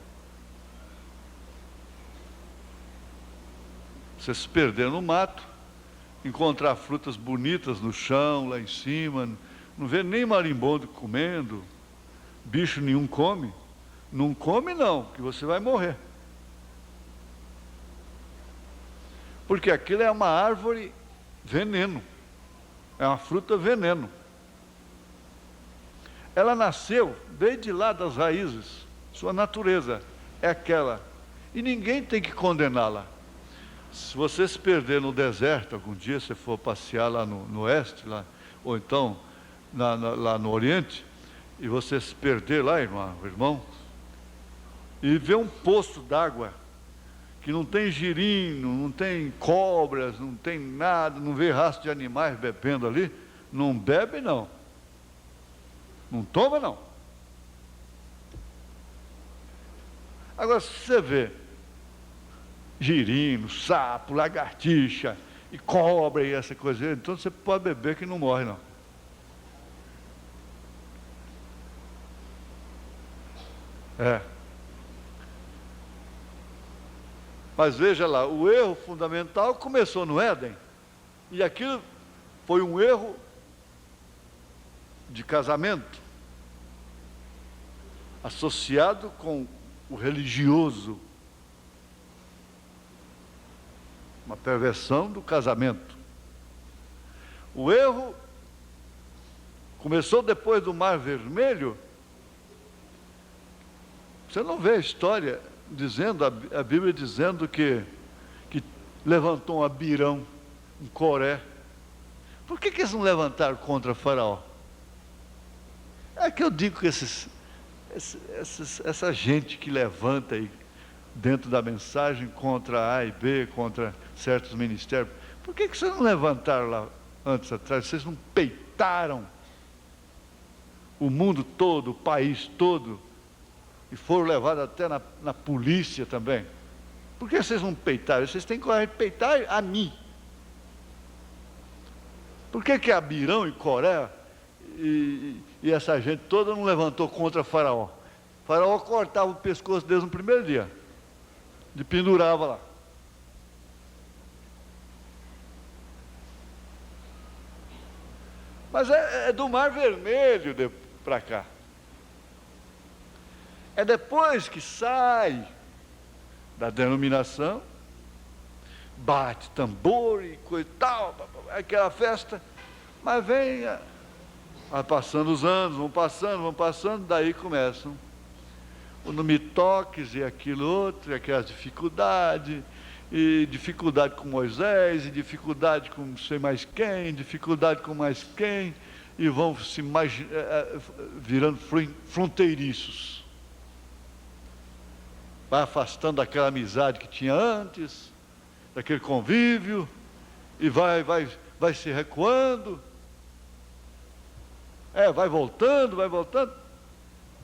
Você se perder no mato, encontrar frutas bonitas no chão, lá em cima, não vê nem marimbondo comendo, bicho nenhum come. Não come não, que você vai morrer. Porque aquilo é uma árvore veneno, é uma fruta veneno. Ela nasceu desde lá das raízes, sua natureza é aquela, e ninguém tem que condená-la. Se você se perder no deserto, algum dia você for passear lá no oeste, lá, ou então lá no oriente, e você se perder lá, irmão, e ver um poço d'água, que não tem girino, não tem cobras, não tem nada, não vê rastro de animais bebendo ali, não bebe não. Não toma não. Agora, se você vê girino, sapo, lagartixa, e cobra e essa coisa, então você pode beber que não morre não. É. Mas veja lá, o erro fundamental começou no Éden, e aquilo foi um erro de casamento, associado com o religioso, uma perversão do casamento. O erro começou depois do Mar Vermelho. Você não vê a história dizendo, a Bíblia dizendo que levantou um Abirão, um Coré. Por que eles não levantaram contra Faraó? É que eu digo que essa gente que levanta aí dentro da mensagem contra A e B, contra certos ministérios, por que vocês não levantaram lá antes atrás? Vocês não peitaram o mundo todo, o país todo, e foram levados até na polícia também? Por que vocês não peitaram? Vocês têm coragem de peitar a mim. Por que Abirão e Coré e essa gente toda não levantou contra Faraó? Faraó cortava o pescoço deles no primeiro dia, de pendurava lá. Mas é do Mar Vermelho para cá. É depois que sai da denominação, bate tambor e coisa e tal, aquela festa, mas vai passando os anos, vão passando, daí começam o não me toques e aquilo outro, e aquelas dificuldades, e dificuldade com Moisés, e dificuldade com não sei mais quem, dificuldade com mais quem, e vão se virando fronteiriços. Vai afastando daquela amizade que tinha antes, daquele convívio, e vai se recuando, vai voltando,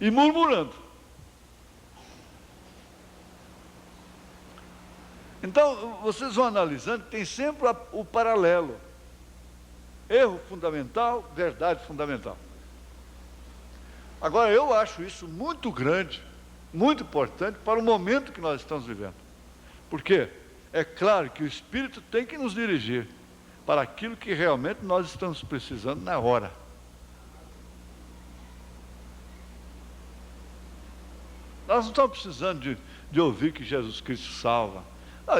e murmurando. Então, vocês vão analisando, tem sempre o paralelo. Erro fundamental, verdade fundamental. Agora, eu acho isso muito grande, muito importante para o momento que nós estamos vivendo. Por quê? É claro que o Espírito tem que nos dirigir para aquilo que realmente nós estamos precisando na hora. Nós não estamos precisando de ouvir que Jesus Cristo salva.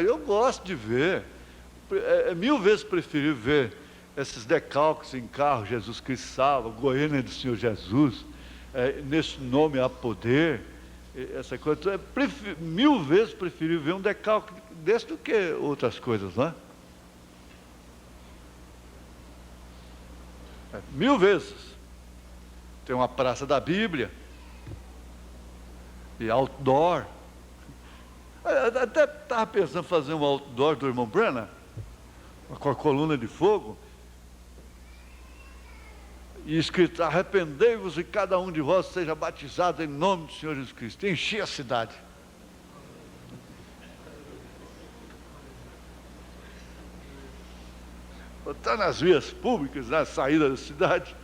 Eu gosto de ver, é 1000 vezes preferível ver esses decalques em carro, Jesus Cristo salva, Goiânia do Senhor Jesus, nesse nome há poder, essa coisa. É 1000 vezes preferível ver um decalque desse do que outras coisas, não é? 1000 vezes. Tem uma praça da Bíblia, e outdoor. Até estava pensando em fazer um outdoor do irmão Branham, com a coluna de fogo, e escrito: arrependei-vos e cada um de vós seja batizado em nome do Senhor Jesus Cristo. Encher a cidade. Botar nas vias públicas, na saída da cidade,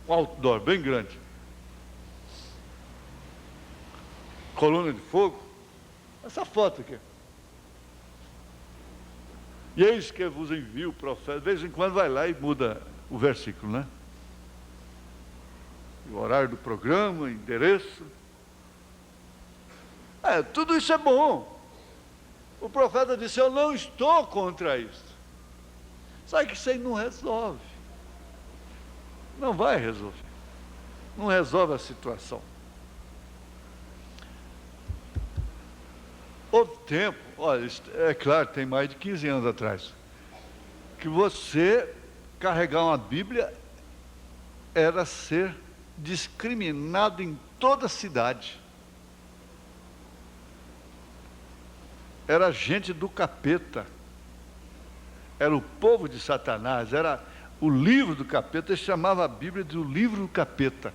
um outdoor bem grande. Coluna de fogo. Essa foto aqui. E eis que vos envio o profeta. De vez em quando vai lá e muda o versículo, né? O horário do programa, o endereço. Tudo isso é bom. O profeta disse: eu não estou contra isso. Sabe que isso aí não resolve. Não vai resolver. Não resolve a situação. Houve tempo, olha, é claro, tem mais de 15 anos atrás, que você carregar uma Bíblia era ser discriminado em toda a cidade. Era gente do capeta. Era o povo de Satanás, era o livro do capeta. Ele chamava a Bíblia de o livro do capeta.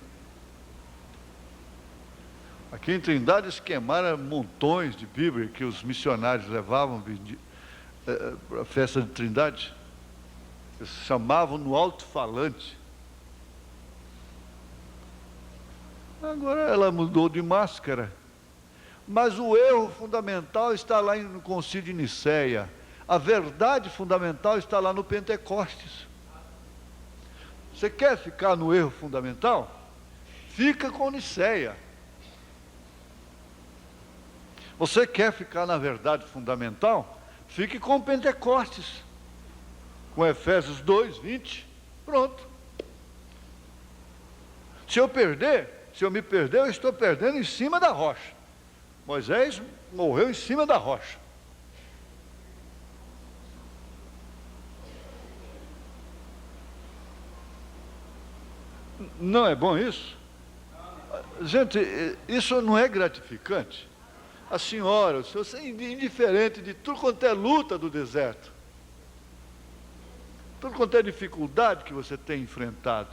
Aqui em Trindade eles queimaram montões de Bíblia que os missionários levavam para a festa de Trindade. Eles chamavam no alto-falante. Agora ela mudou de máscara. Mas o erro fundamental está lá no Concílio de Nicéia. A verdade fundamental está lá no Pentecostes. Você quer ficar no erro fundamental? Fica com Nicéia. Você quer ficar na verdade fundamental? Fique com Pentecostes, com Efésios 2:20, Pronto. Se eu me perder, eu estou perdendo em cima da rocha. Moisés morreu em cima da rocha. Não é bom isso? Gente, isso não é gratificante? A senhora, o senhor é indiferente de tudo quanto é luta do deserto. Tudo quanto é dificuldade que você tem enfrentado.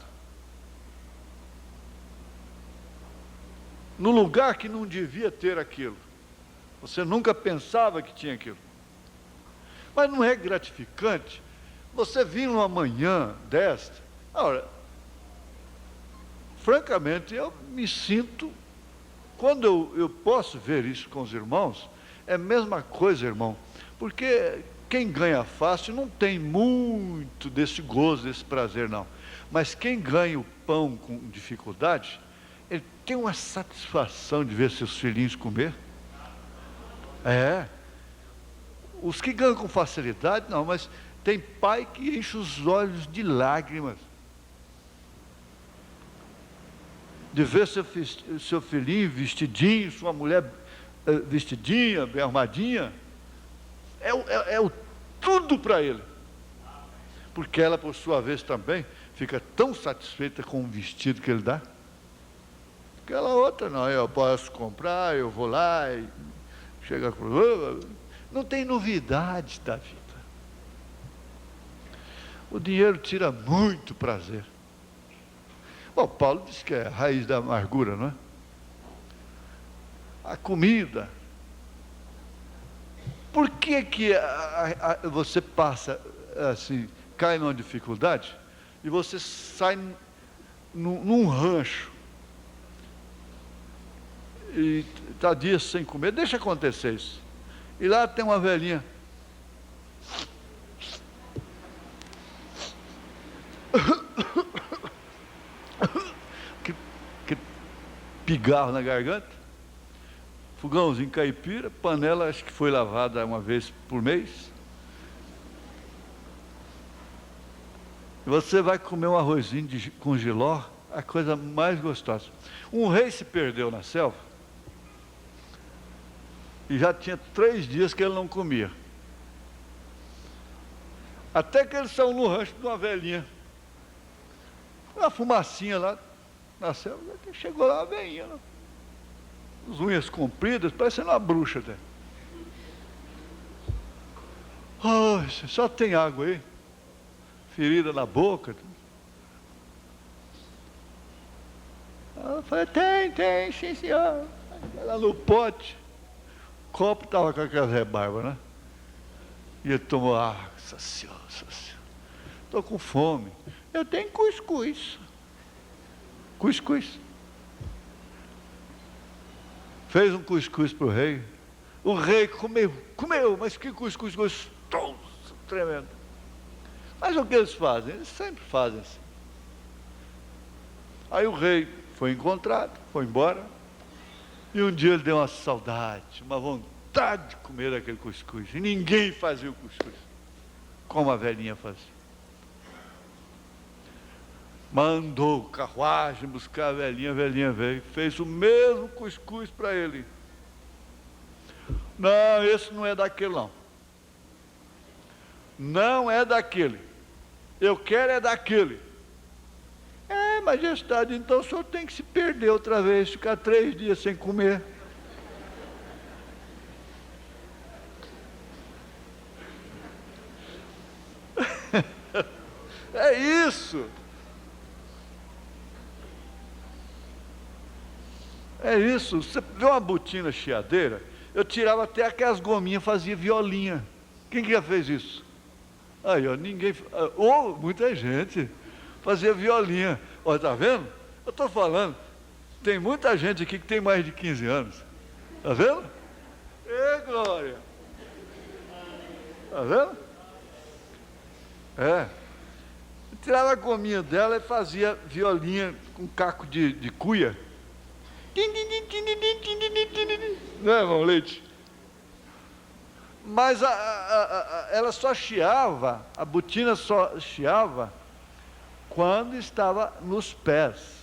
No lugar que não devia ter aquilo. Você nunca pensava que tinha aquilo. Mas não é gratificante você vir numa manhã desta. Ora, francamente, eu me sinto, quando eu posso ver isso com os irmãos, é a mesma coisa, irmão, porque quem ganha fácil não tem muito desse gozo, desse prazer, não. Mas quem ganha o pão com dificuldade, ele tem uma satisfação de ver seus filhinhos comer. É. Os que ganham com facilidade, não, mas tem pai que enche os olhos de lágrimas de ver seu filhinho vestidinho, sua mulher vestidinha, bem armadinha. É o tudo para ele. Porque ela, por sua vez, também fica tão satisfeita com o vestido que ele dá. Aquela outra, não, eu posso comprar, eu vou lá e chega com... Não tem novidade da vida. O dinheiro tira muito prazer. Bom, Paulo diz que é a raiz da amargura, não é? A comida. Por que você passa assim, cai numa dificuldade e você sai num rancho e está dias sem comer? Deixa acontecer isso. E lá tem uma velhinha. que pigarro na garganta, fogãozinho caipira, panela acho que foi lavada uma vez por mês. Você vai comer um arrozinho com jiló, a coisa mais gostosa. Um rei se perdeu na selva e já tinha 3 dias que ele não comia. Até que ele saiu no rancho de uma velhinha, uma fumacinha lá na selva, chegou lá uma velhinha, né? As unhas compridas, parecendo uma bruxa até. Oh, só tem água aí, ferida na boca. Ela falou, tem, sim senhor. Ela no pote, o copo estava com aquela rebarba, né? E ele tomou água, senhor, estou com fome. Eu tenho cuscuz. Cuscuz. Fez um cuscuz para o rei. O rei comeu, mas que cuscuz gostoso, tremendo. Mas o que eles fazem? Eles sempre fazem assim. Aí o rei foi encontrado, foi embora. E um dia ele deu uma saudade, uma vontade de comer aquele cuscuz. E ninguém fazia o cuscuz como a velhinha fazia. Mandou carruagem buscar a velhinha veio, fez o mesmo cuscuz para ele. Não, esse não é daquele não. Não é daquele. Eu quero é daquele. Majestade, então o senhor tem que se perder outra vez, ficar 3 dias sem comer. É isso. É isso. Você vê uma botina chiadeira, eu tirava até aquelas gominhas, fazia violinha. Quem que já fez isso? Aí, ó, ninguém. Muita gente fazia violinha. Olha, tá vendo? Eu estou falando, tem muita gente aqui que tem mais de 15 anos. Tá vendo? Ê, Glória! Tá vendo? Eu tirava a gominha dela e fazia violinha com caco de cuia. Não é, irmão Leite? Mas ela só chiava, a botina só chiava quando estava nos pés.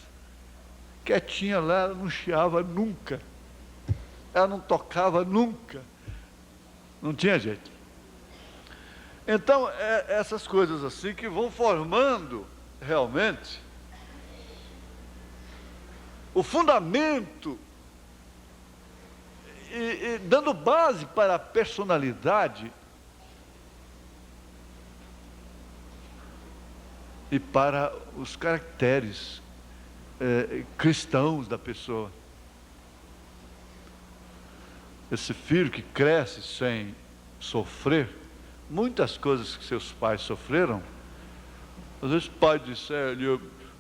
Quietinha lá, ela não chiava nunca. Ela não tocava nunca. Não tinha jeito. Então, essas coisas assim que vão formando realmente o fundamento e dando base para a personalidade e para os caracteres cristãos da pessoa. Esse filho que cresce sem sofrer muitas coisas que seus pais sofreram, às vezes o pai disse,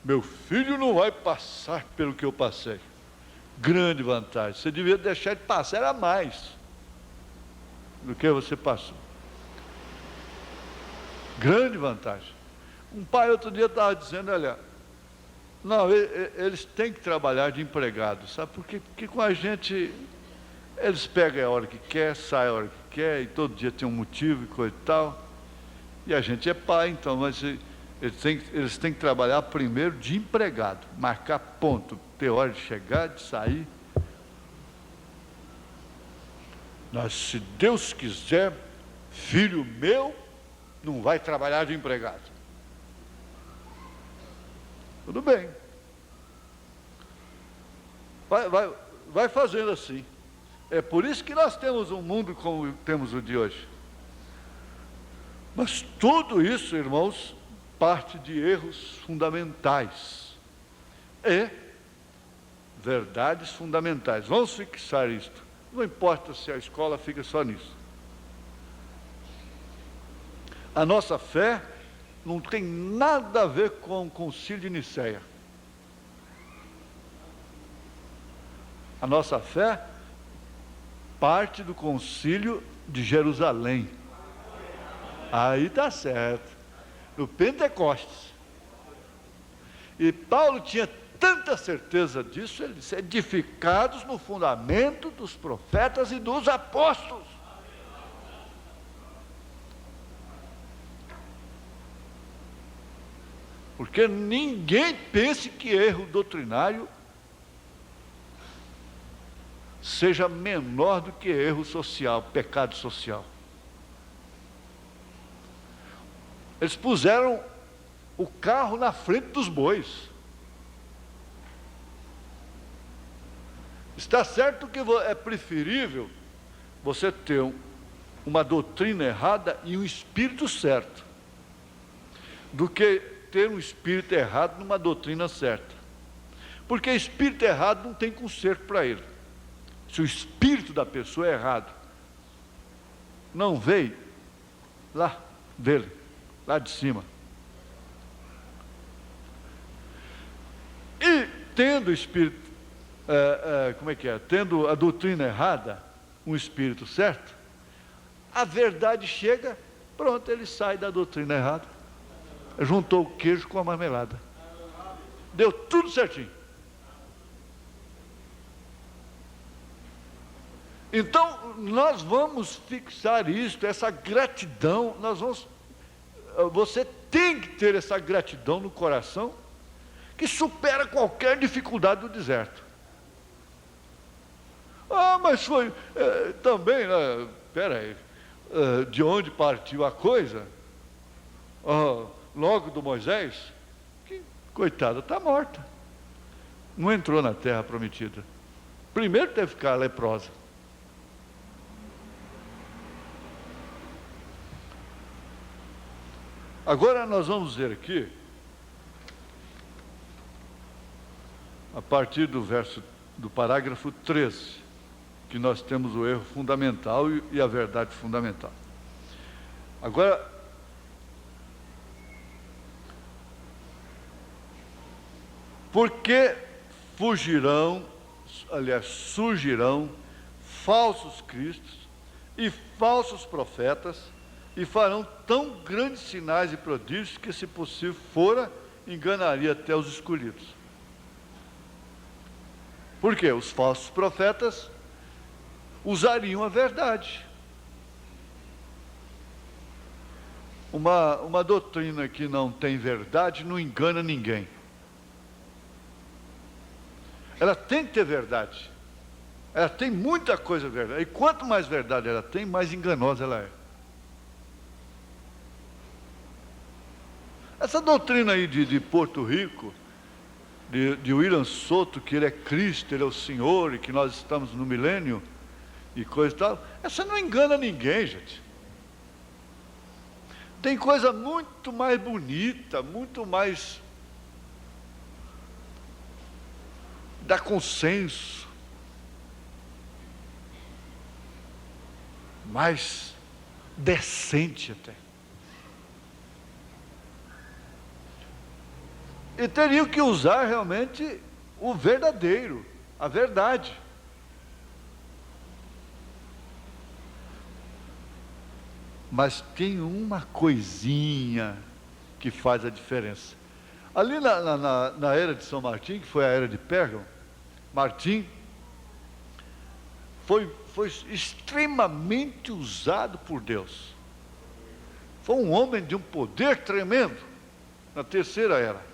meu filho não vai passar pelo que eu passei. Grande vantagem, você devia deixar ele passar, era mais do que você passou. Grande vantagem. Um pai outro dia estava dizendo, olha, não, eles têm que trabalhar de empregado, sabe por quê? Porque com a gente, eles pegam a hora que quer, saem a hora que quer, e todo dia tem um motivo e coisa e tal, e a gente é pai, então, mas eles têm que trabalhar primeiro de empregado, marcar ponto, ter hora de chegar, de sair. Mas se Deus quiser, filho meu não vai trabalhar de empregado. Tudo bem. Vai fazendo assim. É por isso que nós temos um mundo como temos o de hoje. Mas tudo isso, irmãos, parte de erros fundamentais. E verdades fundamentais. Vamos fixar isto. Não importa se a escola fica só nisso. A nossa fé não tem nada a ver com o Concílio de Nicéia. A nossa fé parte do Concílio de Jerusalém. Aí está certo. No Pentecostes. E Paulo tinha tanta certeza disso, ele disse, edificados no fundamento dos profetas e dos apóstolos. Porque ninguém pense que erro doutrinário seja menor do que erro social, pecado social. Eles puseram o carro na frente dos bois. Está certo que é preferível você ter uma doutrina errada e um espírito certo, do que ter um espírito errado numa doutrina certa. Porque espírito errado não tem conserto para ele. Se o espírito da pessoa é errado, não veio lá dele, lá de cima. E tendo o espírito, tendo a doutrina errada, um espírito certo, a verdade chega, pronto, ele sai da doutrina errada. Juntou o queijo com a marmelada. Deu tudo certinho. Então, nós vamos fixar isto, essa gratidão, você tem que ter essa gratidão no coração, que supera qualquer dificuldade do deserto. Mas foi também, espera aí, de onde partiu a coisa? Logo do Moisés, que coitada, está morta. Não entrou na terra prometida. Primeiro teve que ficar leprosa. Agora nós vamos ver aqui, a partir do parágrafo 13, que nós temos o erro fundamental e a verdade fundamental. Agora, porque surgirão falsos cristos e falsos profetas, e farão tão grandes sinais e prodígios que, se possível fora, enganaria até os escolhidos. Por quê? Os falsos profetas usariam a verdade. Uma doutrina que não tem verdade não engana ninguém. Ela tem que ter verdade. Ela tem muita coisa verdade. E quanto mais verdade ela tem, mais enganosa ela é. Essa doutrina aí de Porto Rico, de William Soto, que ele é Cristo, ele é o Senhor, e que nós estamos no milênio, e coisa e tal, essa não engana ninguém, gente. Tem coisa muito mais bonita, muito mais dá consenso, mais decente até. E teriam que usar realmente o verdadeiro, a verdade. Mas tem uma coisinha que faz a diferença. Ali na era de São Martim, que foi a era de Pérgamo, Martim foi extremamente usado por Deus. Foi um homem de um poder tremendo na terceira era.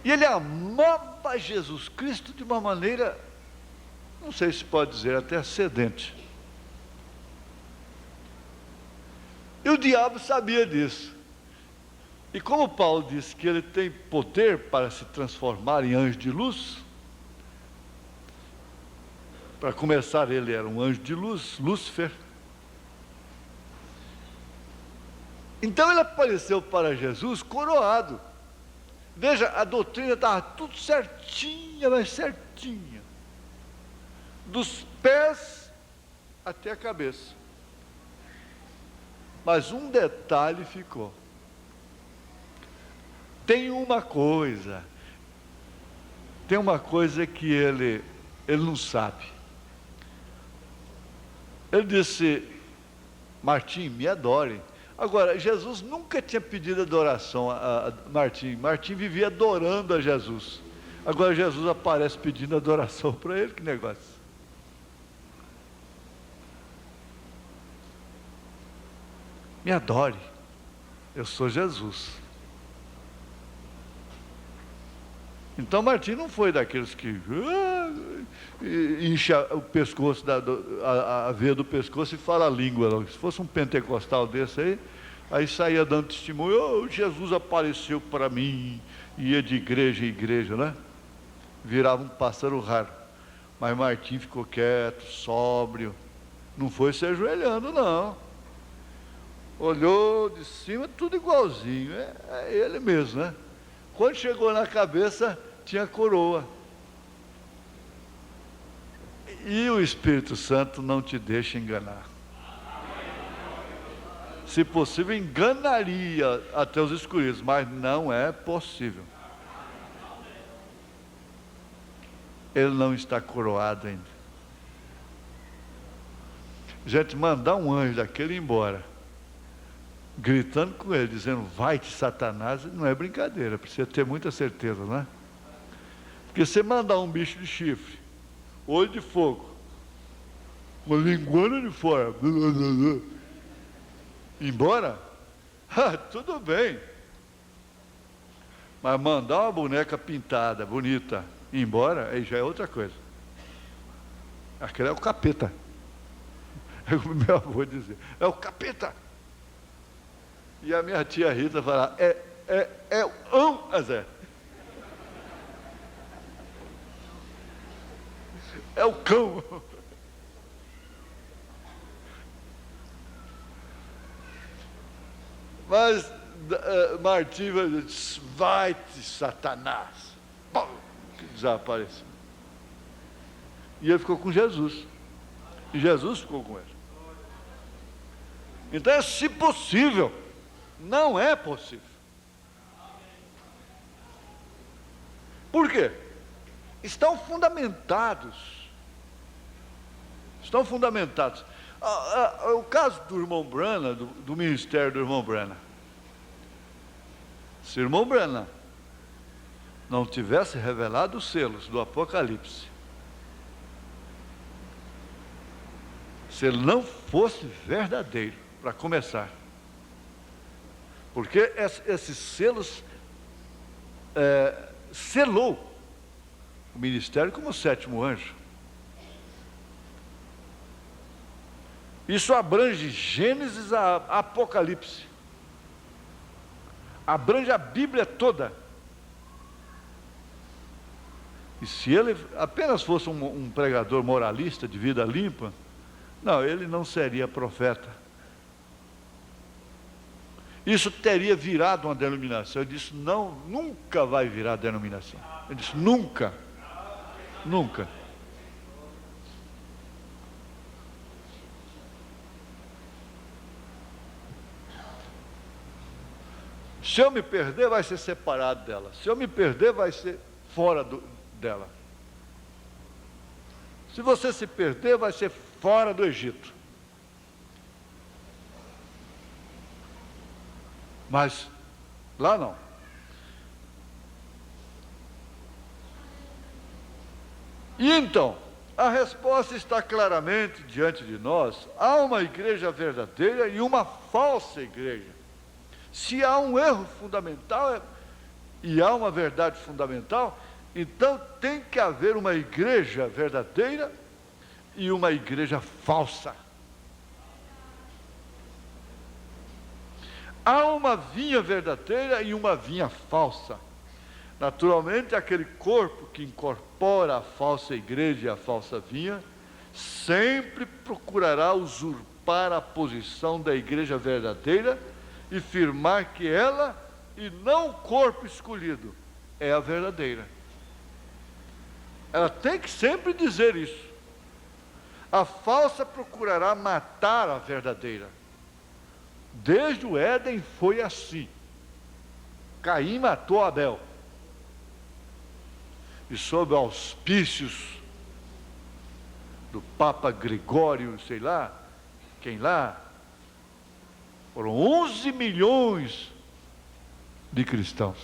E ele amava Jesus Cristo de uma maneira, não sei se pode dizer, até sedente. E o diabo sabia disso. E como Paulo disse que ele tem poder para se transformar em anjo de luz, para começar ele era um anjo de luz, Lúcifer. Então ele apareceu para Jesus coroado. Veja, a doutrina estava tudo certinha, mas certinha. Dos pés até a cabeça. Mas um detalhe ficou. Tem uma coisa que ele não sabe. Ele disse: Martim, me adore. Agora, Jesus nunca tinha pedido adoração a Martim. Martim vivia adorando a Jesus. Agora Jesus aparece pedindo adoração para ele, que negócio. Me adore, eu sou Jesus. Então Martim não foi daqueles que incha o pescoço, a veia do pescoço e fala a língua. Não. Se fosse um pentecostal desse aí saía dando testemunho: oh, Jesus apareceu para mim, ia de igreja em igreja, né? Virava um pássaro raro. Mas Martim ficou quieto, sóbrio, não foi se ajoelhando, não. Olhou de cima, tudo igualzinho, é ele mesmo, né? Quando chegou na cabeça, tinha coroa. E o Espírito Santo não te deixa enganar. Se possível, enganaria até os escolhidos, mas não é possível. Ele não está coroado ainda. Gente, mandar um anjo daquele embora, gritando com ele, dizendo: vai-te, Satanás, não é brincadeira, precisa ter muita certeza, não é? Porque você mandar um bicho de chifre, olho de fogo, uma linguana de fora, embora, tudo bem. Mas mandar uma boneca pintada, bonita, embora, aí já é outra coisa. Aquele é o capeta. É como meu avô dizia: é o capeta. E a minha tia Rita fala: é o Zé. É o cão. Mas Martim diz: vai-te, Satanás. Pum, que desapareceu. E ele ficou com Jesus. E Jesus ficou com ele. Então, se possível, não é possível. Por quê? Estão fundamentados. O caso do irmão Branham, do ministério do irmão Branham. Se o irmão Branham não tivesse revelado os selos do Apocalipse, se ele não fosse verdadeiro, para começar, Porque esses selos selou o ministério como o sétimo anjo. Isso abrange Gênesis a Apocalipse. Abrange a Bíblia toda. E se ele apenas fosse um pregador moralista de vida limpa, não, ele não seria profeta. Isso teria virado uma denominação. Eu disse, não, nunca vai virar denominação. Eu disse, nunca. Nunca. Se eu me perder, vai ser separado dela. Se eu me perder, vai ser fora dela. Se você se perder, vai ser fora do Egito. Mas lá não. E então, a resposta está claramente diante de nós. Há uma igreja verdadeira e uma falsa igreja. Se há um erro fundamental e há uma verdade fundamental, então tem que haver uma igreja verdadeira e uma igreja falsa. Há uma vinha verdadeira e uma vinha falsa. Naturalmente, aquele corpo que incorpora a falsa igreja e a falsa vinha, sempre procurará usurpar a posição da igreja verdadeira e afirmar que ela, e não o corpo escolhido, é a verdadeira. Ela tem que sempre dizer isso. A falsa procurará matar a verdadeira. Desde o Éden foi assim. Caim matou Abel. E sob auspícios do Papa Gregório, sei lá, quem lá, foram 11 milhões de cristãos.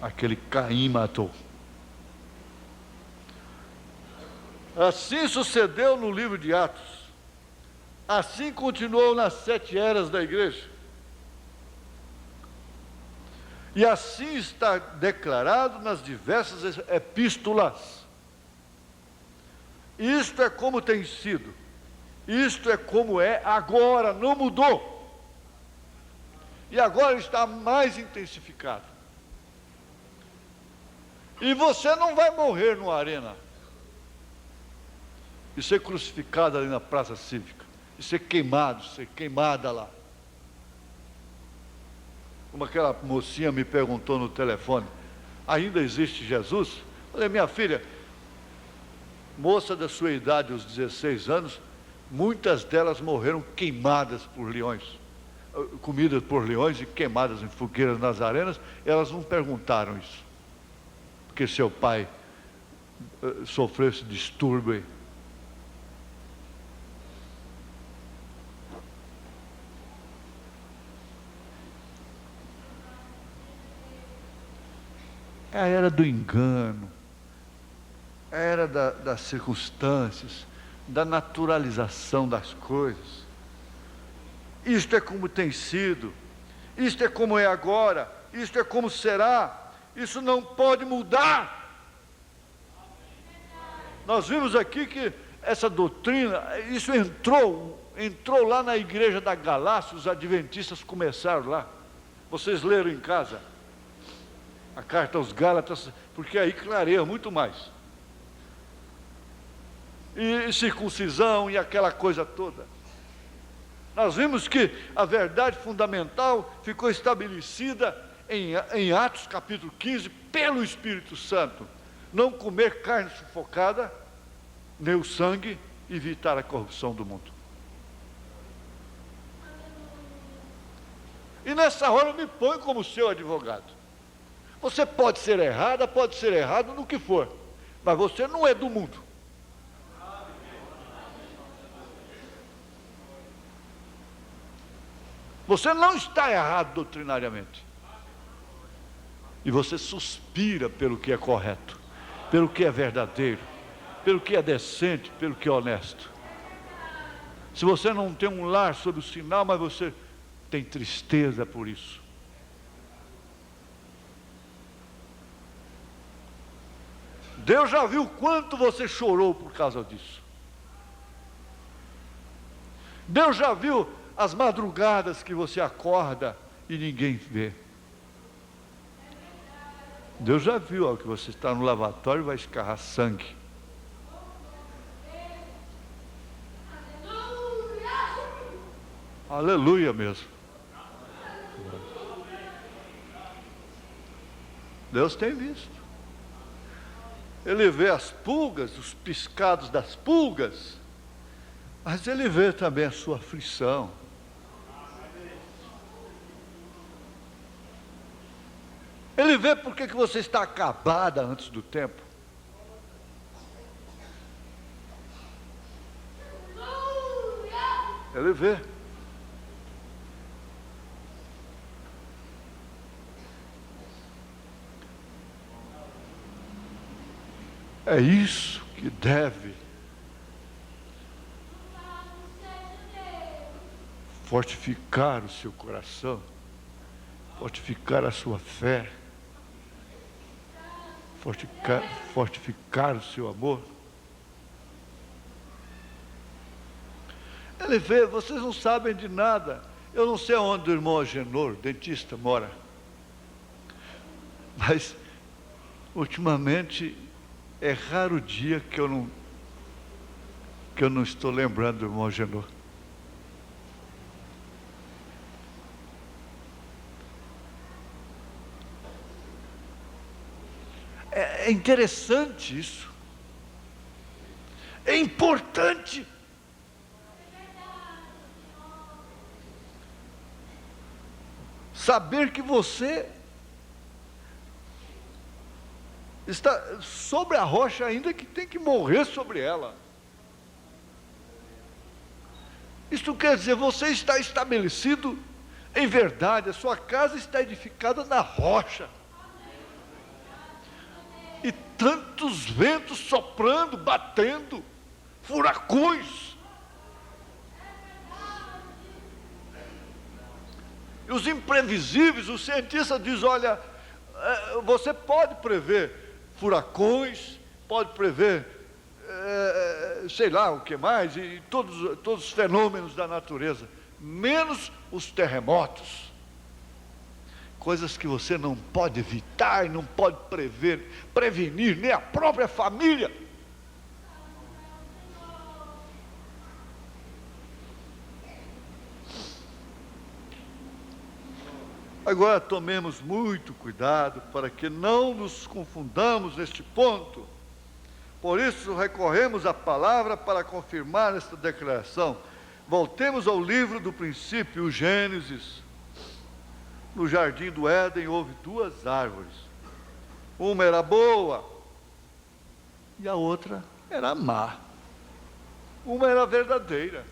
Aquele Caim matou. Assim sucedeu no livro de Atos. Assim continuou nas 7 eras da igreja. E assim está declarado nas diversas epístolas. Isto é como tem sido. Isto é como é agora, não mudou. E agora está mais intensificado. E você não vai morrer numa arena e ser crucificado ali na praça cívica, e ser queimada lá. Como aquela mocinha me perguntou no telefone, ainda existe Jesus? Eu falei, minha filha, moça da sua idade, aos 16 anos, muitas delas morreram queimadas por leões, comidas por leões e queimadas em fogueiras nas arenas. Elas não perguntaram isso, porque seu pai sofreu esse distúrbio aí. É a era do engano, é a era das circunstâncias, da naturalização das coisas. Isto é como tem sido, isto é como é agora, isto é como será, isso não pode mudar. Nós vimos aqui que essa doutrina, isso entrou lá na igreja da Galácia, os adventistas começaram lá. Vocês leram em casa a carta aos Gálatas, porque aí clareia muito mais. E circuncisão e aquela coisa toda. Nós vimos que a verdade fundamental ficou estabelecida em Atos capítulo 15, pelo Espírito Santo. Não comer carne sufocada, nem o sangue, evitar a corrupção do mundo. E nessa hora eu me ponho como seu advogado. Você pode ser errada, pode ser errado no que for, mas você não é do mundo. Você não está errado doutrinariamente. E você suspira pelo que é correto, pelo que é verdadeiro, pelo que é decente, pelo que é honesto. Se você não tem um lar sob o sinal, mas você tem tristeza por isso. Deus já viu quanto você chorou por causa disso. Deus já viu as madrugadas que você acorda e ninguém vê. Deus já viu ó, que você está no lavatório e vai escarrar sangue. Aleluia mesmo. Deus tem visto. Ele vê as pulgas, os piscados das pulgas, mas Ele vê também a sua aflição. Ele vê porque que você está acabada antes do tempo. Ele vê. É isso que deve fortificar o seu coração, fortificar a sua fé, fortificar o seu amor. Ele vê, vocês não sabem de nada. Eu não sei onde o irmão Agenor, dentista, mora. Mas, ultimamente, é raro o dia que eu não estou lembrando do irmão Agenor. É interessante isso. É importante. Saber que você está sobre a rocha ainda que tem que morrer sobre ela. Isto quer dizer, você está estabelecido em verdade, a sua casa está edificada na rocha. E tantos ventos soprando, batendo, furacões. E os imprevisíveis, o cientista diz, olha, você pode prever furacões, pode prever, sei lá o que mais, e todos os fenômenos da natureza, menos os terremotos. Coisas que você não pode evitar, não pode prevenir, nem a própria família. Agora tomemos muito cuidado para que não nos confundamos neste ponto. Por isso recorremos à palavra para confirmar esta declaração. Voltemos ao livro do princípio, o Gênesis. No jardim do Éden houve duas árvores. Uma era boa e a outra era má. Uma era verdadeira,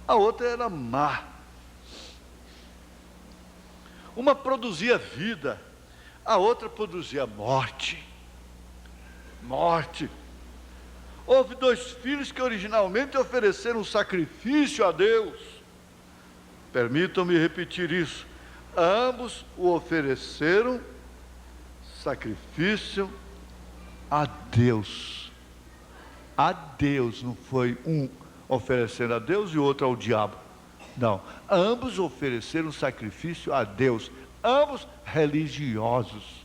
a outra era má. Uma produzia vida, a outra produzia morte. Morte. Houve dois filhos que originalmente ofereceram sacrifício a Deus. Permitam-me repetir isso. Ambos o ofereceram sacrifício a Deus. A Deus, não foi um oferecendo a Deus e o outro ao diabo. Não, ambos ofereceram sacrifício a Deus, ambos religiosos.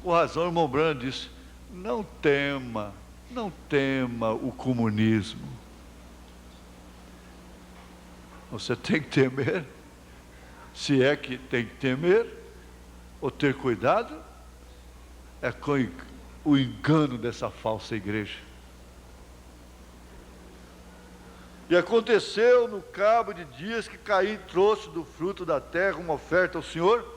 Com razão, o irmão Branham disse, não tema o comunismo. Você tem que temer, se é que tem que temer, ou ter cuidado, é com o engano dessa falsa igreja. E aconteceu no cabo de dias que Caim trouxe do fruto da terra uma oferta ao Senhor,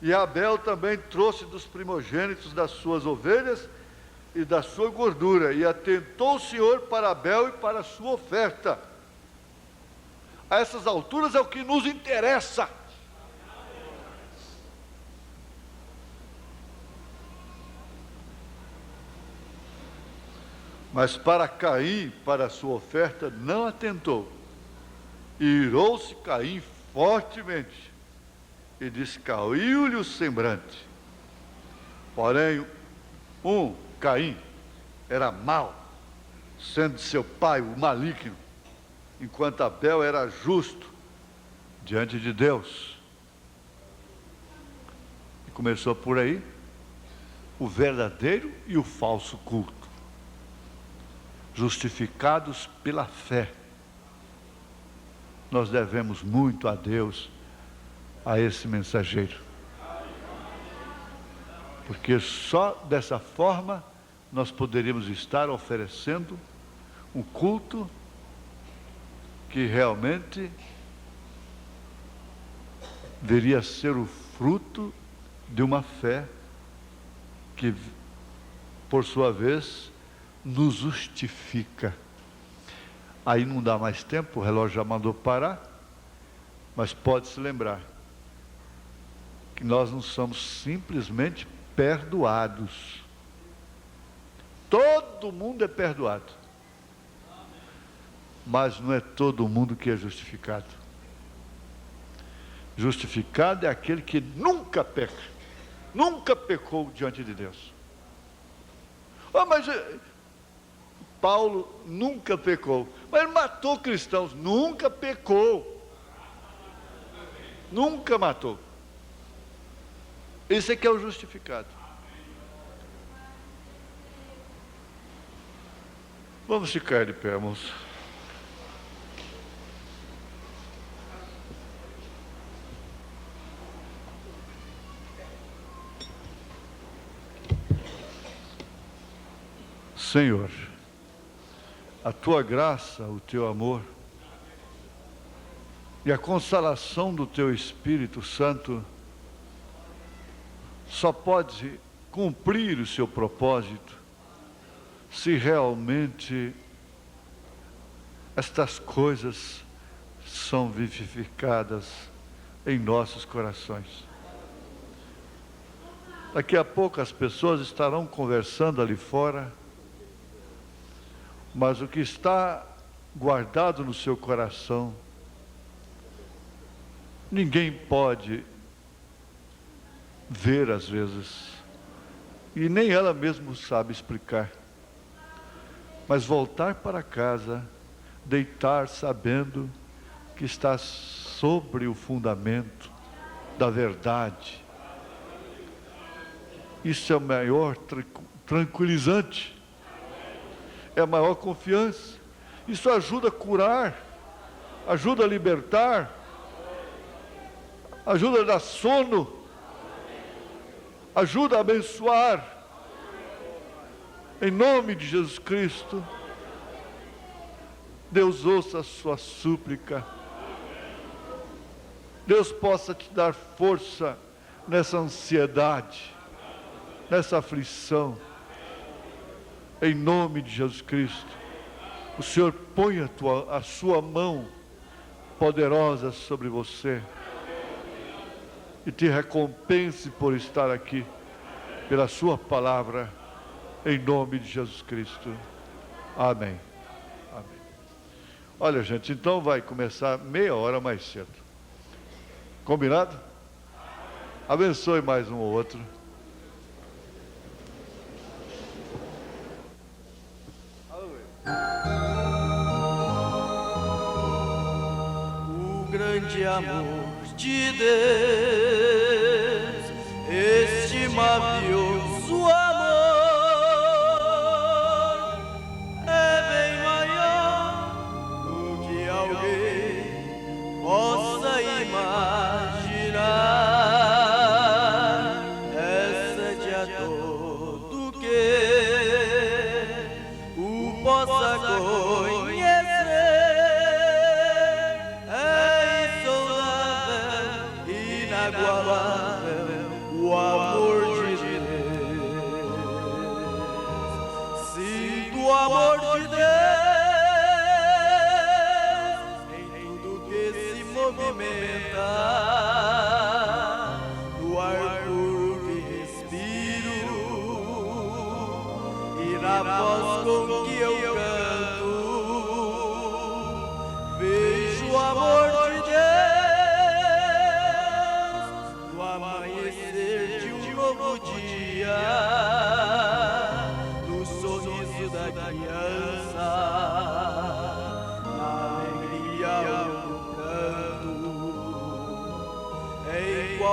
e Abel também trouxe dos primogênitos das suas ovelhas e da sua gordura, e atentou o Senhor para Abel e para a sua oferta. A essas alturas é o que nos interessa. Mas para Caim, para a sua oferta, não atentou. E irou-se Caim fortemente, e descaiu-lhe o semblante. Porém, Caim, era mau, sendo seu pai o maligno, enquanto Abel era justo diante de Deus. E começou por aí o verdadeiro e o falso culto. Justificados pela fé. Nós devemos muito a Deus, a esse mensageiro. Porque só dessa forma nós poderíamos estar oferecendo um culto que realmente deveria ser o fruto de uma fé que, por sua vez, nos justifica. Aí não dá mais tempo, o relógio já mandou parar, mas pode se lembrar que nós não somos simplesmente perdoados. Todo mundo é perdoado, mas não é todo mundo que é justificado. Justificado é aquele que nunca peca, nunca pecou diante de Deus. Mas Paulo nunca pecou, mas ele matou cristãos, nunca pecou, nunca matou. Esse aqui é o justificado. Vamos ficar de pé, irmãos. Senhor, a tua graça, o teu amor e a consolação do teu Espírito Santo só pode cumprir o seu propósito se realmente estas coisas são vivificadas em nossos corações. Daqui a pouco as pessoas estarão conversando ali fora, mas o que está guardado no seu coração, ninguém pode ver às vezes, e nem ela mesma sabe explicar. Mas voltar para casa, deitar sabendo que está sobre o fundamento da verdade, isso é o maior tranquilizante, é a maior confiança. Isso ajuda a curar, ajuda a libertar, ajuda a dar sono, ajuda a abençoar. Em nome de Jesus Cristo, Deus ouça a sua súplica. Deus possa te dar força nessa ansiedade, nessa aflição. Em nome de Jesus Cristo, o Senhor põe a sua mão poderosa sobre você e te recompense por estar aqui, pela sua palavra, em nome de Jesus Cristo. Amém. Amém. Olha, gente, então vai começar meia hora mais cedo. Combinado? Abençoe mais um ou outro. O grande amor de Deus, este maravilhoso amor, é bem maior do que alguém possa imaginar. Excede a todo que o possa conhecer. É insondável, inagualável o amor de Deus. Sinto o amor de Deus em tudo que se movimenta, no ar puro que respiro e na voz com que eu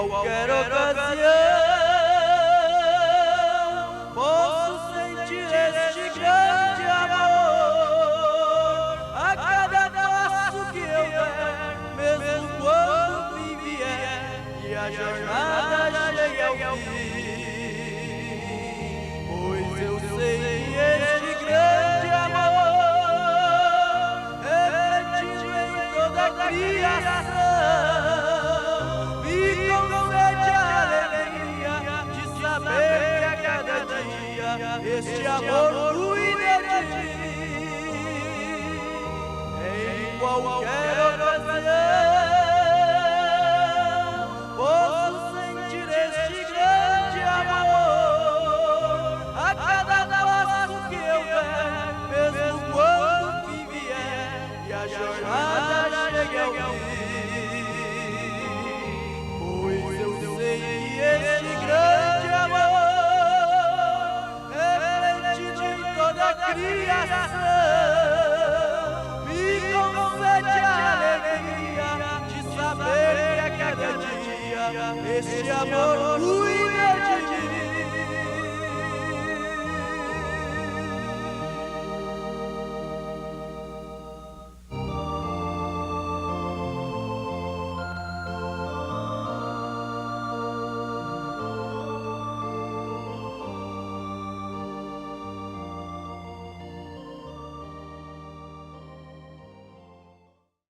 qualquer ocasião, posso sentir este grande amor a cada passo que eu der, mesmo quando o fim vier e a jornada chegue ao fim. Pois eu sei que este grande amor refletido em toda a criação me concede a alegria de saber que a cada dia este amor cuida de mim. Em qualquer ocasião posso sentir este grande amor a cada passo que eu der, mesmo quando o fim vier e a jornada chegue ao fim. Pois eu sei que este grande amor refletido em toda a criação me concede a alegria de saber que a cada dia este amor cuida